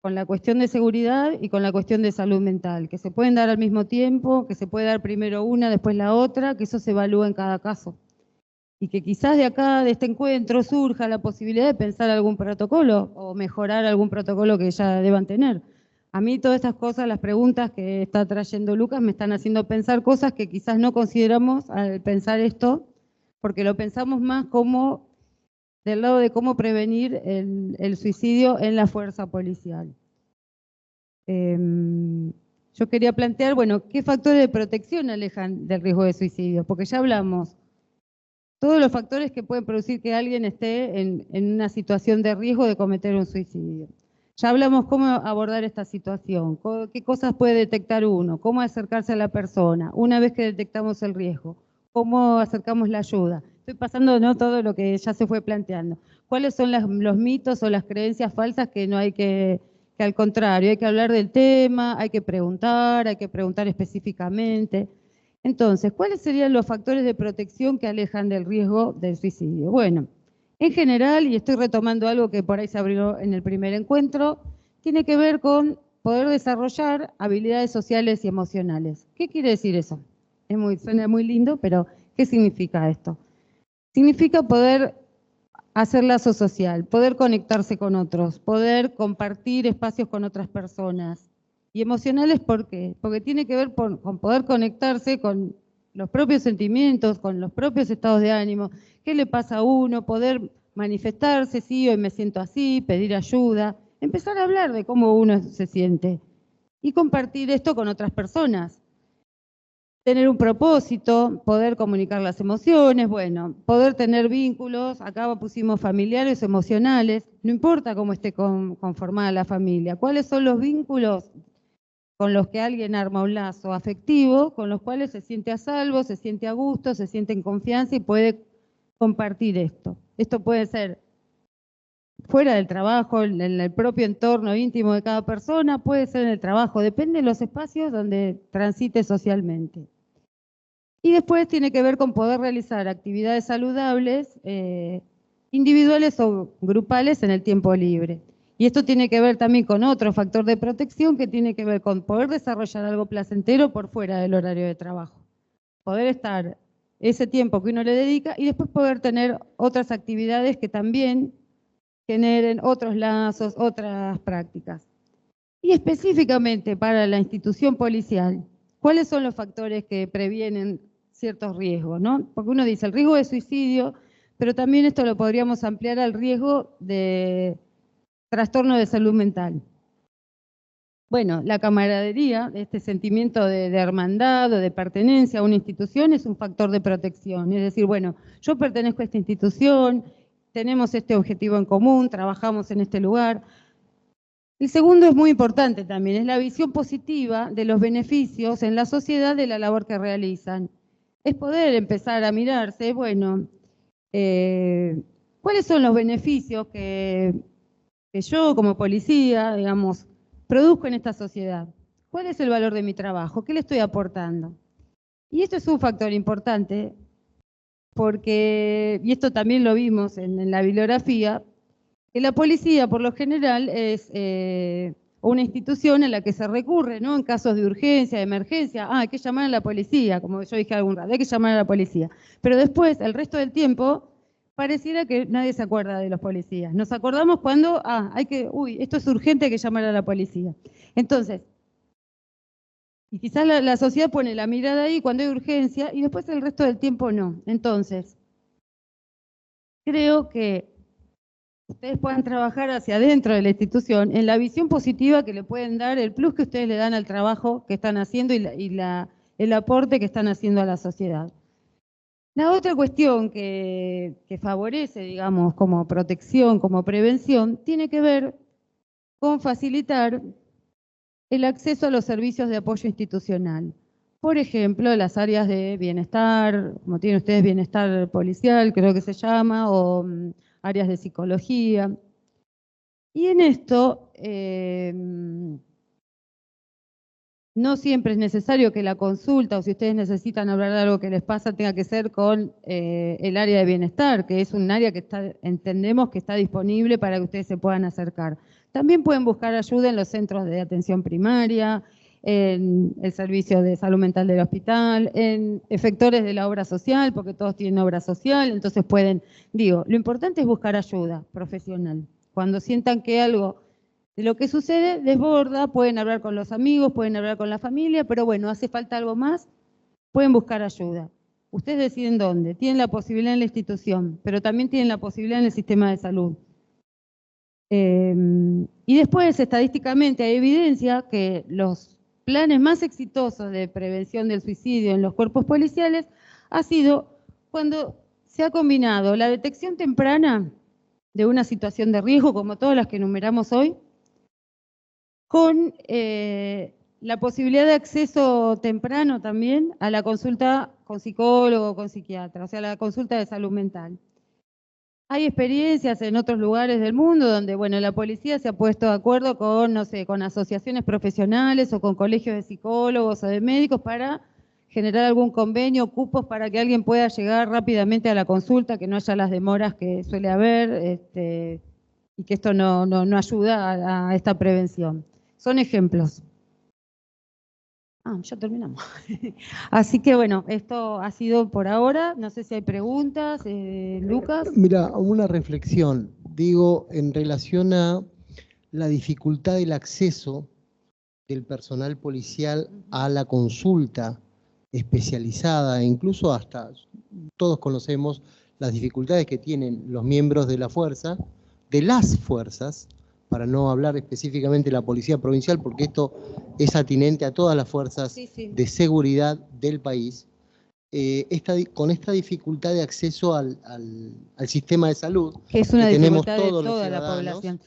con la cuestión de seguridad y con la cuestión de salud mental, que se pueden dar al mismo tiempo, que se puede dar primero una, después la otra, que eso se evalúa en cada caso. Y que quizás de acá, de este encuentro, surja la posibilidad de pensar algún protocolo o mejorar algún protocolo que ya deban tener. A mí todas estas cosas, las preguntas que está trayendo Lucas, me están haciendo pensar cosas que quizás no consideramos al pensar esto, porque lo pensamos más como del lado de cómo prevenir el suicidio en la fuerza policial. Yo quería plantear, bueno, ¿qué factores de protección alejan del riesgo de suicidio? Porque ya hablamos, todos los factores que pueden producir que alguien esté en una situación de riesgo de cometer un suicidio. Ya hablamos cómo abordar esta situación, qué cosas puede detectar uno, cómo acercarse a la persona, una vez que detectamos el riesgo, cómo acercamos la ayuda. Estoy pasando, ¿no?, todo lo que ya se fue planteando. ¿Cuáles son los mitos o las creencias falsas que no hay que al contrario, hay que hablar del tema, hay que preguntar específicamente? Entonces, ¿cuáles serían los factores de protección que alejan del riesgo del suicidio? Bueno, en general, y estoy retomando algo que por ahí se abrió en el primer encuentro, tiene que ver con poder desarrollar habilidades sociales y emocionales. ¿Qué quiere decir eso? Suena muy lindo, pero ¿qué significa esto? Significa poder hacer lazo social, poder conectarse con otros, poder compartir espacios con otras personas. ¿Y emocionales por qué? Porque tiene que ver con poder conectarse con los propios sentimientos, con los propios estados de ánimo, qué le pasa a uno, poder manifestarse, sí, hoy me siento así, pedir ayuda, empezar a hablar de cómo uno se siente y compartir esto con otras personas. Tener un propósito, poder comunicar las emociones, bueno, poder tener vínculos, acá pusimos familiares, emocionales, no importa cómo esté conformada la familia, cuáles son los vínculos con los que alguien arma un lazo afectivo, con los cuales se siente a salvo, se siente a gusto, se siente en confianza y puede compartir esto. Esto puede ser fuera del trabajo, en el propio entorno íntimo de cada persona, puede ser en el trabajo, depende de los espacios donde transite socialmente. Y después tiene que ver con poder realizar actividades saludables, individuales o grupales en el tiempo libre. Y esto tiene que ver también con otro factor de protección que tiene que ver con poder desarrollar algo placentero por fuera del horario de trabajo. Poder estar ese tiempo que uno le dedica y después poder tener otras actividades que también generen otros lazos, otras prácticas. Y específicamente para la institución policial, ¿cuáles son los factores que previenen ciertos riesgos, ¿no? Porque uno dice el riesgo de suicidio, pero también esto lo podríamos ampliar al riesgo de trastorno de salud mental. Bueno, la camaradería, este sentimiento de hermandad o de pertenencia a una institución es un factor de protección. Es decir, bueno, yo pertenezco a esta institución, tenemos este objetivo en común, trabajamos en este lugar. El segundo es muy importante también, es la visión positiva de los beneficios en la sociedad de la labor que realizan. Es poder empezar a mirarse, bueno, ¿cuáles son los beneficios que yo como policía, digamos, produzco en esta sociedad? ¿Cuál es el valor de mi trabajo? ¿Qué le estoy aportando? Y esto es un factor importante porque, y esto también lo vimos en la bibliografía, que la policía por lo general es una institución en la que se recurre, ¿no?, en casos de urgencia, de emergencia, hay que llamar a la policía, como yo dije algún rato, hay que llamar a la policía. Pero después, el resto del tiempo, pareciera que nadie se acuerda de los policías. Nos acordamos cuando, esto es urgente, hay que llamar a la policía. Entonces, y quizás la sociedad pone la mirada ahí cuando hay urgencia y después el resto del tiempo no. Entonces, creo que ustedes puedan trabajar hacia adentro de la institución en la visión positiva que le pueden dar, el plus que ustedes le dan al trabajo que están haciendo y el aporte que están haciendo a la sociedad. La otra cuestión que favorece, digamos, como protección, como prevención, tiene que ver con facilitar el acceso a los servicios de apoyo institucional. Por ejemplo, las áreas de bienestar, como tienen ustedes bienestar policial, creo que se llama, o áreas de psicología. Y en esto, no siempre es necesario que la consulta, o si ustedes necesitan hablar de algo que les pasa, tenga que ser con el área de bienestar, que es un área que entendemos que está disponible para que ustedes se puedan acercar. También pueden buscar ayuda en los centros de atención primaria, en el servicio de salud mental del hospital, en efectores de la obra social, porque todos tienen obra social, entonces pueden, lo importante es buscar ayuda profesional. Cuando sientan que algo de lo que sucede, desborda, pueden hablar con los amigos, pueden hablar con la familia, pero bueno, hace falta algo más, pueden buscar ayuda. Ustedes deciden dónde. Tienen la posibilidad en la institución, pero también tienen la posibilidad en el sistema de salud. Y después, estadísticamente, hay evidencia que los planes más exitosos de prevención del suicidio en los cuerpos policiales ha sido cuando se ha combinado la detección temprana de una situación de riesgo, como todas las que enumeramos hoy, con la posibilidad de acceso temprano también a la consulta con psicólogo o con psiquiatra, o sea, la consulta de salud mental. Hay experiencias en otros lugares del mundo donde, bueno, la policía se ha puesto de acuerdo con, no sé, con asociaciones profesionales o con colegios de psicólogos o de médicos para generar algún convenio, cupos para que alguien pueda llegar rápidamente a la consulta, que no haya las demoras que suele haber, y que esto no ayuda a esta prevención. Son ejemplos. Ya terminamos. Así que bueno, esto ha sido por ahora. No sé si hay preguntas. Lucas. Mira, una reflexión, digo, en relación a la dificultad del acceso del personal policial a la consulta especializada, incluso hasta todos conocemos las dificultades que tienen los miembros de la fuerza, de las fuerzas, para no hablar específicamente de la Policía Provincial, porque esto es atinente a todas las fuerzas de seguridad del país, con esta dificultad de acceso al sistema de salud, que es una que tenemos dificultad de todos los toda la ciudadanos, población.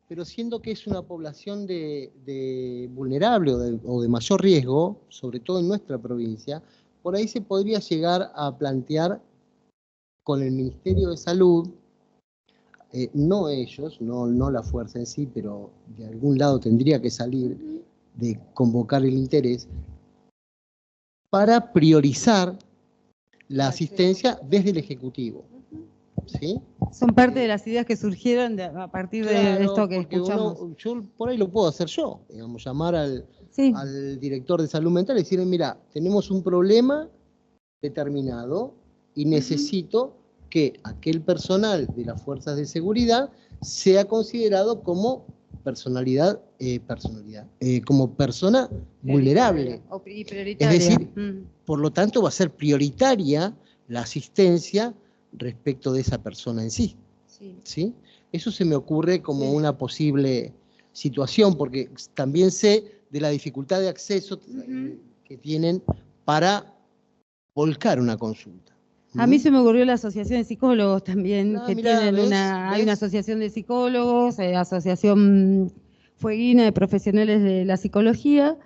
pero siendo que es una población de vulnerable o de mayor riesgo, sobre todo en nuestra provincia, por ahí se podría llegar a plantear con el Ministerio de Salud, no ellos, no la fuerza en sí, pero de algún lado tendría que salir de convocar el interés para priorizar la asistencia desde el Ejecutivo. ¿Sí? Son parte de las ideas que surgieron a partir de esto que escuchamos. Yo por ahí lo puedo hacer yo, digamos, llamar al director de salud mental y decirle, mira, tenemos un problema determinado y necesito que aquel personal de las fuerzas de seguridad sea considerado como como persona vulnerable. Es decir, por lo tanto va a ser prioritaria la asistencia respecto de esa persona en sí. ¿Sí? Eso se me ocurre como una posible situación, porque también sé de la dificultad de acceso que tienen para volcar una consulta. A mí se me ocurrió la asociación de psicólogos también, que mirá, tienen hay una asociación de psicólogos, asociación fueguina de profesionales de la psicología,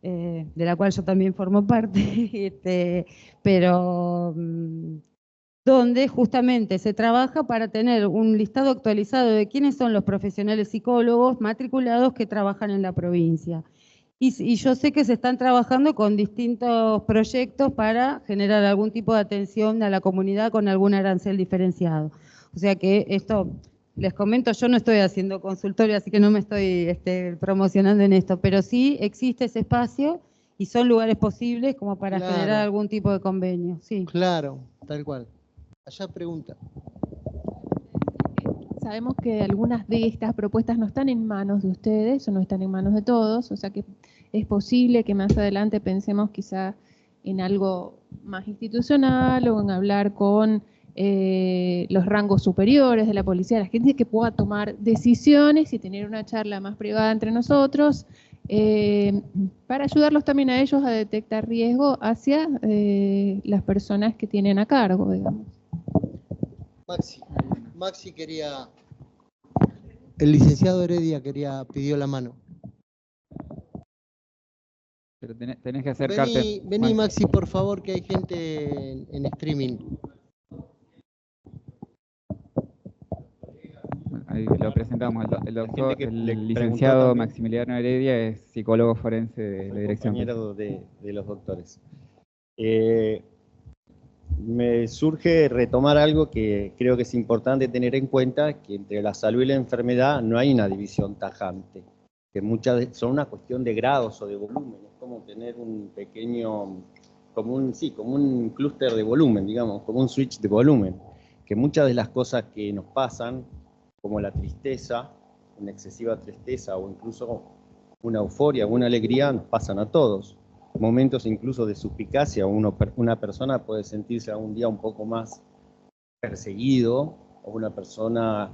de la cual yo también formo parte, pero donde justamente se trabaja para tener un listado actualizado de quiénes son los profesionales psicólogos matriculados que trabajan en la provincia. Y yo sé que se están trabajando con distintos proyectos para generar algún tipo de atención a la comunidad con algún arancel diferenciado. O sea que esto, les comento, yo no estoy haciendo consultorio, así que no me estoy promocionando en esto, pero sí existe ese espacio y son lugares posibles como para generar algún tipo de convenio. Sí. Claro, tal cual. Allá pregunta. Sabemos que algunas de estas propuestas no están en manos de ustedes o no están en manos de todos, o sea que es posible que más adelante pensemos quizá en algo más institucional o en hablar con los rangos superiores de la policía, la gente que pueda tomar decisiones y tener una charla más privada entre nosotros para ayudarlos también a ellos a detectar riesgo hacia las personas que tienen a cargo, digamos. Maxi quería, el licenciado Heredia pidió la mano. Pero tenés que acercarte. Vení Maxi, por favor, que hay gente en streaming. Bueno, ahí lo presentamos, el licenciado Maximiliano Heredia es psicólogo forense de la dirección. Compañero de los doctores. Me surge retomar algo que creo que es importante tener en cuenta, que entre la salud y la enfermedad no hay una división tajante, que son una cuestión de grados o de volumen, es como tener un pequeño, como un clúster de volumen, digamos, como un switch de volumen, que muchas de las cosas que nos pasan, como la tristeza, una excesiva tristeza o incluso una euforia, una alegría, nos pasan a todos. Momentos incluso de suspicacia, una persona puede sentirse algún día un poco más perseguido, o una persona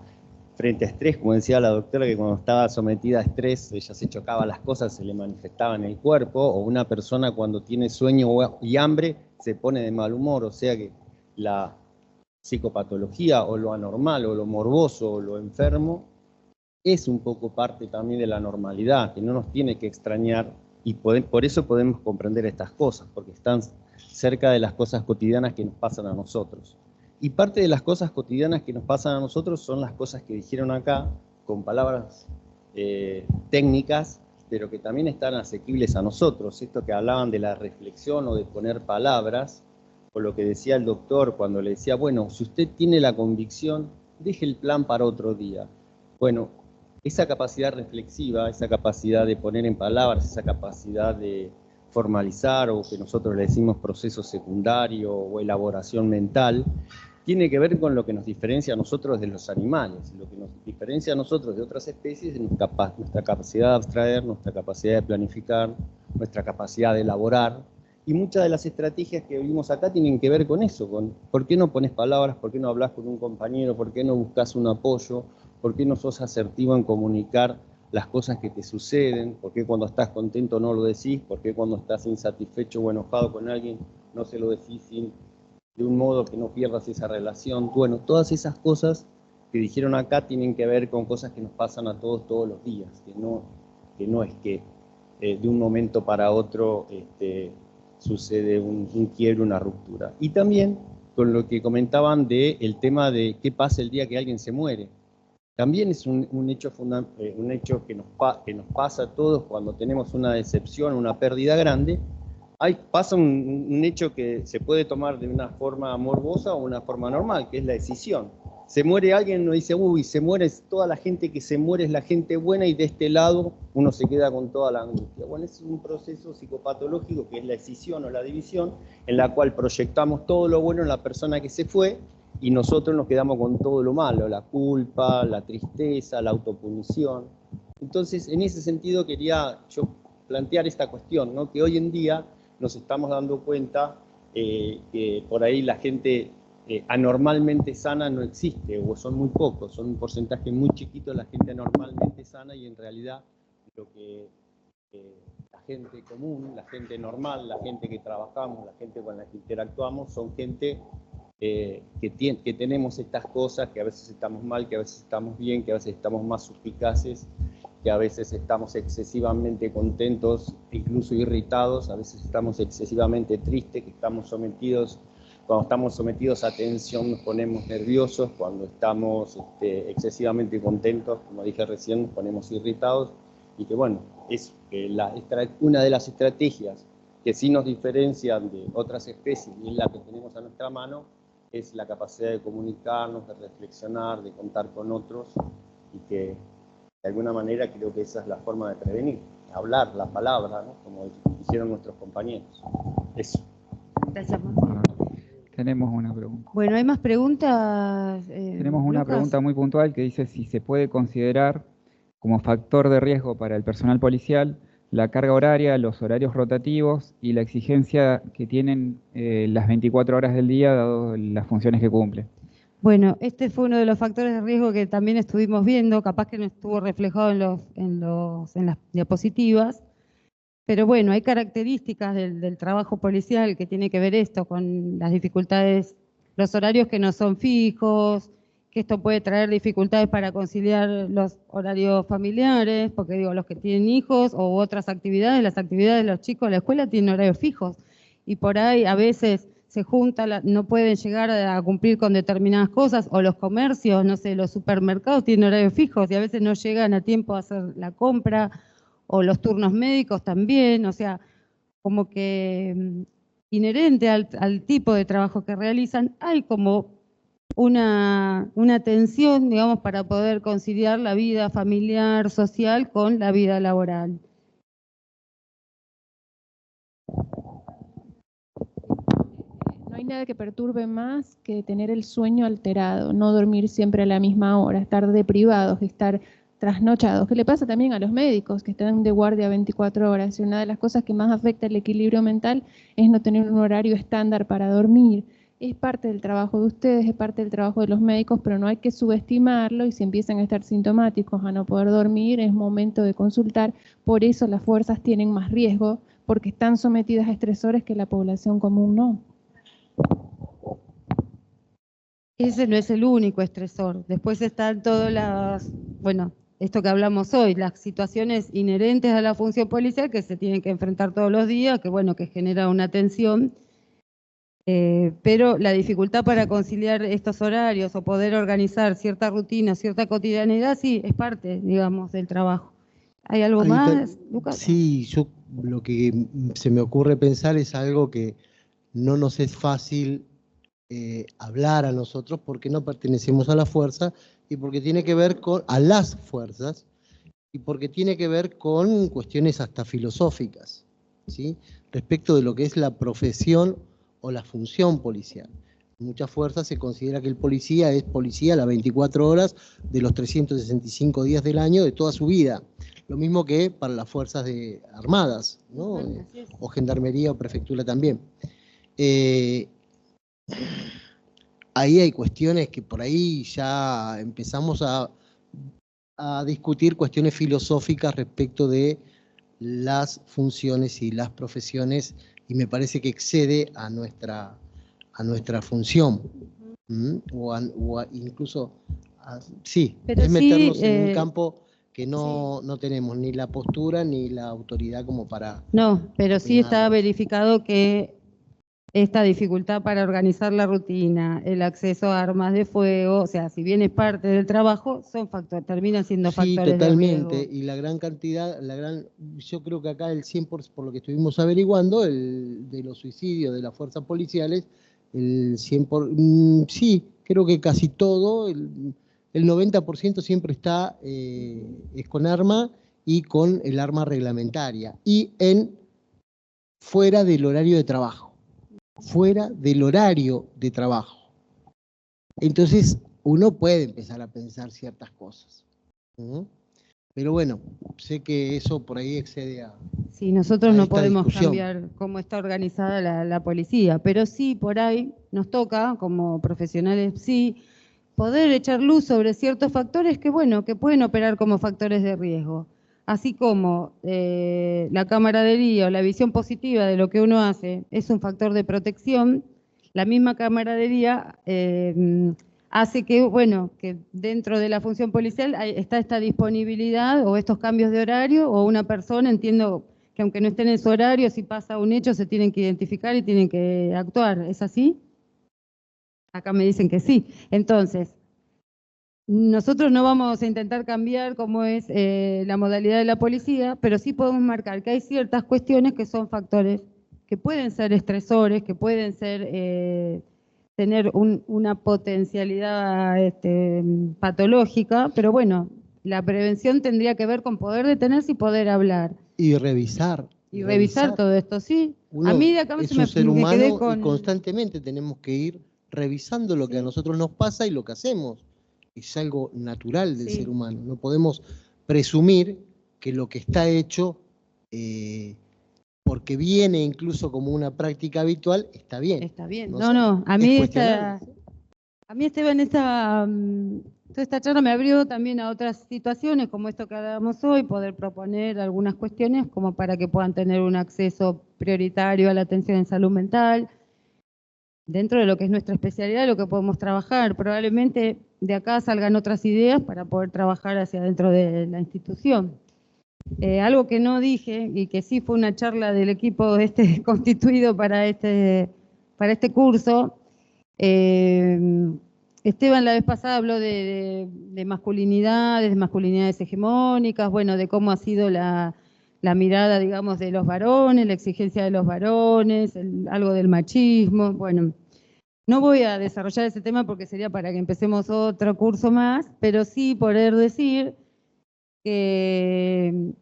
frente a estrés, como decía la doctora, que cuando estaba sometida a estrés, ella se chocaba las cosas, se le manifestaba en el cuerpo, o una persona cuando tiene sueño y hambre se pone de mal humor, o sea que la psicopatología, o lo anormal, o lo morboso, o lo enfermo, es un poco parte también de la normalidad, que no nos tiene que extrañar, y por eso podemos comprender estas cosas, porque están cerca de las cosas cotidianas que nos pasan a nosotros. Y parte de las cosas cotidianas que nos pasan a nosotros son las cosas que dijeron acá, con palabras técnicas, pero que también están asequibles a nosotros. Esto que hablaban de la reflexión o de poner palabras, o lo que decía el doctor cuando le decía, bueno, si usted tiene la convicción, deje el plan para otro día. Bueno, esa capacidad reflexiva, esa capacidad de poner en palabras, esa capacidad de formalizar, o que nosotros le decimos proceso secundario o elaboración mental, tiene que ver con lo que nos diferencia a nosotros de los animales. Lo que nos diferencia a nosotros de otras especies es nuestra capacidad de abstraer, nuestra capacidad de planificar, nuestra capacidad de elaborar. Y muchas de las estrategias que vimos acá tienen que ver con eso, con por qué no pones palabras, por qué no hablas con un compañero, por qué no buscas un apoyo, por qué no sos asertivo en comunicar las cosas que te suceden, por qué cuando estás contento no lo decís, por qué cuando estás insatisfecho o enojado con alguien no se lo decís de un modo que no pierdas esa relación. Bueno, todas esas cosas que dijeron acá tienen que ver con cosas que nos pasan a todos los días, que no es que de un momento para otro sucede un quiebre, una ruptura. Y también con lo que comentaban del tema de qué pasa el día que alguien se muere. También es un hecho que nos pasa a todos cuando tenemos una decepción, una pérdida grande. Pasa un hecho que se puede tomar de una forma morbosa o una forma normal, que es la decisión. Se muere alguien, uno dice, uy, se muere toda la gente que se muere es la gente buena, y de este lado uno se queda con toda la angustia. Bueno, es un proceso psicopatológico que es la escisión o la división, en la cual proyectamos todo lo bueno en la persona que se fue, y nosotros nos quedamos con todo lo malo, la culpa, la tristeza, la autopunición. Entonces, en ese sentido quería yo plantear esta cuestión, ¿no? Que hoy en día nos estamos dando cuenta que por ahí la gente anormalmente sana no existe, o son muy pocos, son un porcentaje muy chiquito la gente anormalmente sana, y en realidad lo que la gente común, la gente normal, la gente que trabajamos, la gente con la que interactuamos, son gente que tenemos estas cosas, que a veces estamos mal, que a veces estamos bien, que a veces estamos más suspicaces, que a veces estamos excesivamente contentos, incluso irritados, a veces estamos excesivamente tristes, que cuando estamos sometidos a tensión nos ponemos nerviosos, cuando estamos excesivamente contentos, como dije recién, nos ponemos irritados, y que bueno, es una de las estrategias que sí nos diferencian de otras especies, y es la que tenemos a nuestra mano, es la capacidad de comunicarnos, de reflexionar, de contar con otros, y que de alguna manera creo que esa es la forma de prevenir, hablar, la palabra, ¿no? Como hicieron nuestros compañeros. Eso. Gracias, Marcelo. Tenemos una pregunta. Bueno, ¿hay más preguntas? Tenemos una Lucas. pregunta muy puntual que dice si se puede considerar como factor de riesgo para el personal policial la carga horaria, los horarios rotativos y la exigencia que tienen las 24 horas del día, dado las funciones que cumplen. Bueno, este fue uno de los factores de riesgo que también estuvimos viendo, capaz que no estuvo reflejado en las diapositivas, pero bueno, hay características del trabajo policial que tiene que ver esto con las dificultades, los horarios que no son fijos, que esto puede traer dificultades para conciliar los horarios familiares, porque digo, los que tienen hijos o otras actividades, las actividades de los chicos de la escuela tienen horarios fijos, y por ahí a veces se junta, no pueden llegar a cumplir con determinadas cosas, o los comercios, no sé, los supermercados tienen horarios fijos y a veces no llegan a tiempo a hacer la compra, o los turnos médicos también, o sea, como que inherente al tipo de trabajo que realizan, hay como una tensión, digamos, para poder conciliar la vida familiar, social con la vida laboral. No hay nada que perturbe más que tener el sueño alterado, no dormir siempre a la misma hora, estar deprivados, estar trasnochados, que le pasa también a los médicos que están de guardia 24 horas. Y una de las cosas que más afecta el equilibrio mental es no tener un horario estándar para dormir. Es parte del trabajo de ustedes, es parte del trabajo de los médicos, pero no hay que subestimarlo, y si empiezan a estar sintomáticos, a no poder dormir, es momento de consultar. Por eso las fuerzas tienen más riesgo, porque están sometidas a estresores que la población común no. Ese no es el único estresor. Después están todas las, bueno, esto que hablamos hoy, las situaciones inherentes a la función policial que se tienen que enfrentar todos los días, que bueno, que genera una tensión. Pero la dificultad para conciliar estos horarios o poder organizar cierta rutina, cierta cotidianidad, sí, es parte, digamos, del trabajo. ¿Hay algo más, Lucas? Sí, yo lo que se me ocurre pensar es algo que no nos es fácil hablar a nosotros porque no pertenecemos a la fuerza y porque tiene que ver a las fuerzas y porque tiene que ver con cuestiones hasta filosóficas, ¿sí? Respecto de lo que es la profesión o la función policial. En muchas fuerzas se considera que el policía es policía las 24 horas de los 365 días del año de toda su vida. Lo mismo que para las fuerzas armadas, ¿no? O gendarmería o prefectura también. Ahí hay cuestiones que por ahí ya empezamos a discutir cuestiones filosóficas respecto de las funciones y las profesiones, y me parece que excede a nuestra función. O incluso, sí, pero es meternos sí, en un campo que no tenemos ni la postura ni la autoridad como para... No, pero sí está opinarlo. verificado que esta dificultad para organizar la rutina, el acceso a armas de fuego, o sea, si bien es parte del trabajo, son factores, terminan siendo Sí, factores totalmente, de riesgo. y la gran cantidad, yo creo que acá el 100%, por lo que estuvimos averiguando, de los suicidios de las fuerzas policiales, el 100%, sí, creo que casi todo, el 90% siempre está, es con arma y con el arma reglamentaria, y fuera del horario de trabajo. Fuera del horario de trabajo. Entonces, uno puede empezar a pensar ciertas cosas. Pero bueno, sé que eso por ahí excede a... Sí, nosotros no esta podemos discusión. cambiar cómo está organizada la policía, pero sí por ahí nos toca, como profesionales, sí, poder echar luz sobre ciertos factores que, bueno, que pueden operar como factores de riesgo. Así como la camaradería o la visión positiva de lo que uno hace es un factor de protección, la misma camaradería hace que, bueno, que dentro de la función policial está esta disponibilidad o estos cambios de horario, o una persona, entiendo que aunque no estén en su horario, si pasa un hecho se tienen que identificar y tienen que actuar. ¿Es así? Acá me dicen que sí. Entonces, nosotros no vamos a intentar cambiar cómo es la modalidad de la policía, pero sí podemos marcar que hay ciertas cuestiones que son factores que pueden ser estresores, que pueden ser tener una potencialidad patológica, pero bueno, la prevención tendría que ver con poder detenerse y poder hablar. Y revisar. Y revisar todo esto, sí. Uno A mí de acá es me un ser quedé humano con... y constantemente tenemos que ir revisando lo que a nosotros nos pasa y lo que hacemos. Es algo natural del ser humano. No podemos presumir que lo que está hecho, porque viene incluso como una práctica habitual, está bien. Está bien. No, a mí Esteban, toda esta charla me abrió también a otras situaciones, como esto que hablábamos hoy, poder proponer algunas cuestiones como para que puedan tener un acceso prioritario a la atención en salud mental, dentro de lo que es nuestra especialidad, lo que podemos trabajar. Probablemente de acá salgan otras ideas para poder trabajar hacia dentro de la institución. Algo que no dije y que sí fue una charla del equipo constituido para este curso. Esteban la vez pasada habló de masculinidades hegemónicas, bueno, de cómo ha sido la mirada, digamos, de los varones, la exigencia de los varones, algo del machismo. Bueno, no voy a desarrollar ese tema porque sería para que empecemos otro curso más, pero sí poder decir que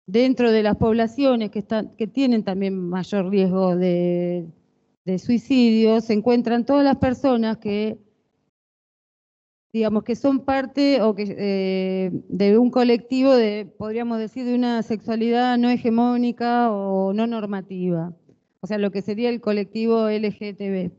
dentro de las poblaciones que tienen también mayor riesgo de suicidio, se encuentran todas las personas que digamos, que son parte o que, de un colectivo de, podríamos decir, de una sexualidad no hegemónica o no normativa. O sea, lo que sería el colectivo LGTB.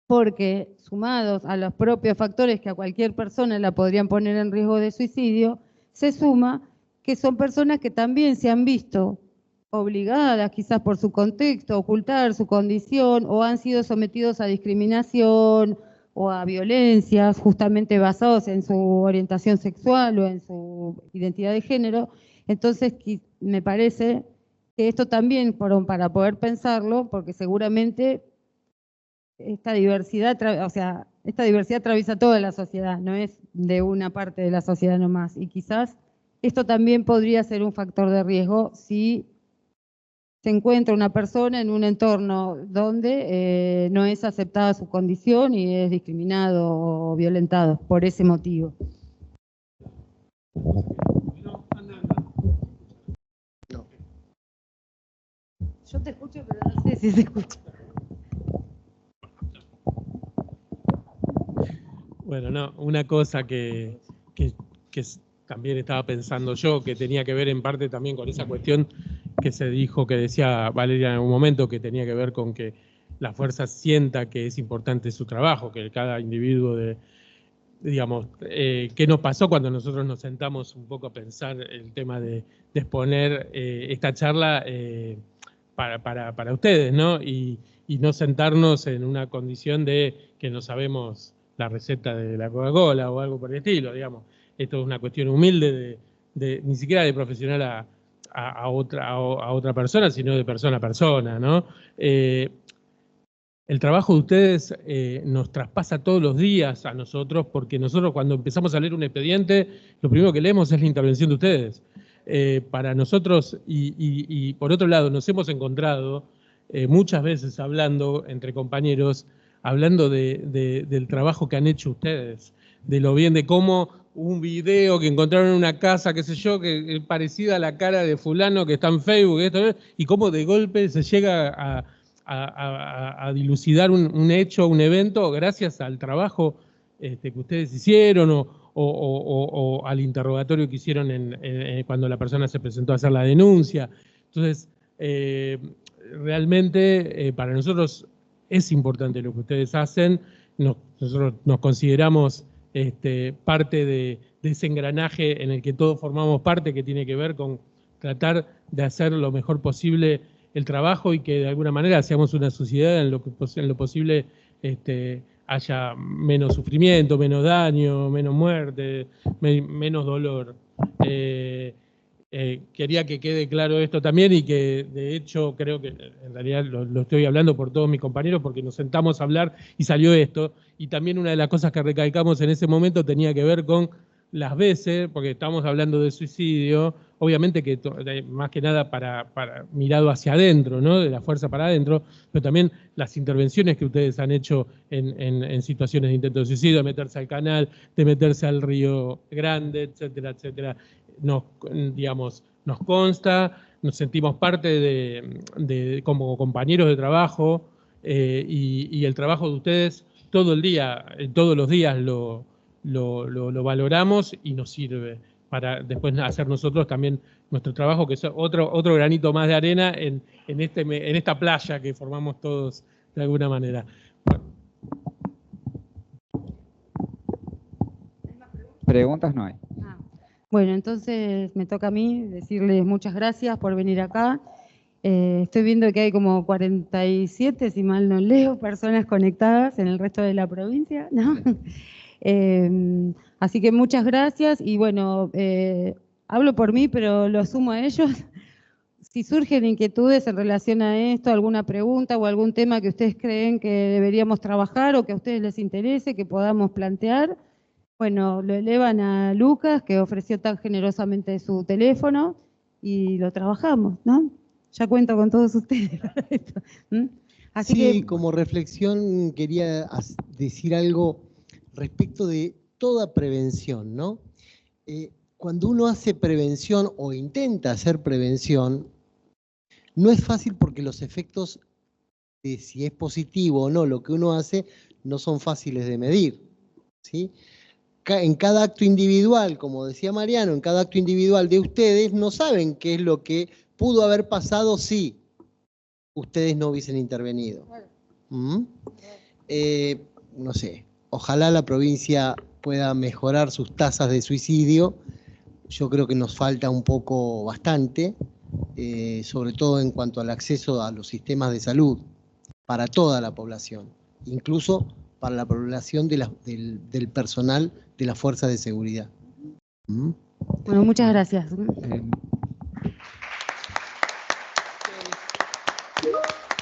Porque sumados a los propios factores que a cualquier persona la podrían poner en riesgo de suicidio, se suma que son personas que también se han visto obligadas, quizás por su contexto, a ocultar su condición o han sido sometidos a discriminación o a violencias justamente basados en su orientación sexual o en su identidad de género. Entonces, me parece que esto también, para poder pensarlo, porque seguramente esta diversidad atraviesa toda la sociedad, no es de una parte de la sociedad nomás. Y quizás esto también podría ser un factor de riesgo si se encuentra una persona en un entorno donde no es aceptada su condición y es discriminado o violentado por ese motivo. Yo te escucho, pero no sé si se escucha. Bueno, no, una cosa que también estaba pensando yo, que tenía que ver en parte también con esa cuestión que se dijo, que decía Valeria en algún momento, que tenía que ver con que la fuerza sienta que es importante su trabajo, que cada individuo digamos, ¿qué nos pasó cuando nosotros nos sentamos un poco a pensar el tema de exponer esta charla para ustedes, ¿no? Y no sentarnos en una condición de que no sabemos la receta de la Coca-Cola o algo por el estilo, digamos. Esto es una cuestión humilde ni siquiera de profesional a otra persona, sino de persona a persona, ¿no? El trabajo de ustedes nos traspasa todos los días a nosotros, porque nosotros cuando empezamos a leer un expediente, lo primero que leemos es la intervención de ustedes. Para nosotros, y por otro lado, nos hemos encontrado muchas veces hablando entre compañeros, hablando del trabajo que han hecho ustedes, de lo bien, de cómo un video que encontraron en una casa, qué sé yo, que es parecida a la cara de fulano que está en Facebook, y cómo de golpe se llega a dilucidar un hecho, un evento, gracias al trabajo que ustedes hicieron o al interrogatorio que hicieron cuando la persona se presentó a hacer la denuncia. Entonces, realmente para nosotros es importante lo que ustedes hacen. Nosotros nos consideramos parte de ese engranaje en el que todos formamos parte, que tiene que ver con tratar de hacer lo mejor posible el trabajo y que de alguna manera seamos una sociedad en lo posible haya menos sufrimiento, menos daño, menos muerte, menos dolor. Quería que quede claro esto también y que de hecho creo que en realidad lo estoy hablando por todos mis compañeros porque nos sentamos a hablar y salió esto. Y también una de las cosas que recalcamos en ese momento tenía que ver con las veces, porque estamos hablando de suicidio, obviamente que más que nada para mirado hacia adentro, ¿no? De la fuerza para adentro, pero también las intervenciones que ustedes han hecho en situaciones de intento de suicidio, de meterse al canal, de meterse al Río Grande, etcétera, etcétera. Nos consta, nos sentimos parte como compañeros de trabajo y el trabajo de ustedes todo el día, todos los días lo valoramos y nos sirve para después hacer nosotros también nuestro trabajo, que es otro granito más de arena en esta playa que formamos todos de alguna manera. Preguntas no hay. Bueno, entonces me toca a mí decirles muchas gracias por venir acá. Estoy viendo que hay como 47, si mal no leo, personas conectadas en el resto de la provincia, ¿no? Así que muchas gracias y bueno, hablo por mí, pero lo sumo a ellos. Si surgen inquietudes en relación a esto, alguna pregunta o algún tema que ustedes creen que deberíamos trabajar o que a ustedes les interese, que podamos plantear, bueno, lo elevan a Lucas, que ofreció tan generosamente su teléfono, y lo trabajamos, ¿no? Ya cuento con todos ustedes para esto. Así sí, que, como reflexión quería decir algo respecto de toda prevención, ¿no? Cuando uno hace prevención o intenta hacer prevención, no es fácil porque los efectos de si es positivo o no lo que uno hace no son fáciles de medir. ¿sí? En cada acto individual, como decía Mariano, en cada acto individual de ustedes, no saben qué es lo que pudo haber pasado si ustedes no hubiesen intervenido. No sé, ojalá la provincia pueda mejorar sus tasas de suicidio. Yo creo que nos falta un poco bastante, sobre todo en cuanto al acceso a los sistemas de salud para toda la población, incluso para la población del personal de la fuerza de seguridad. Bueno, muchas gracias.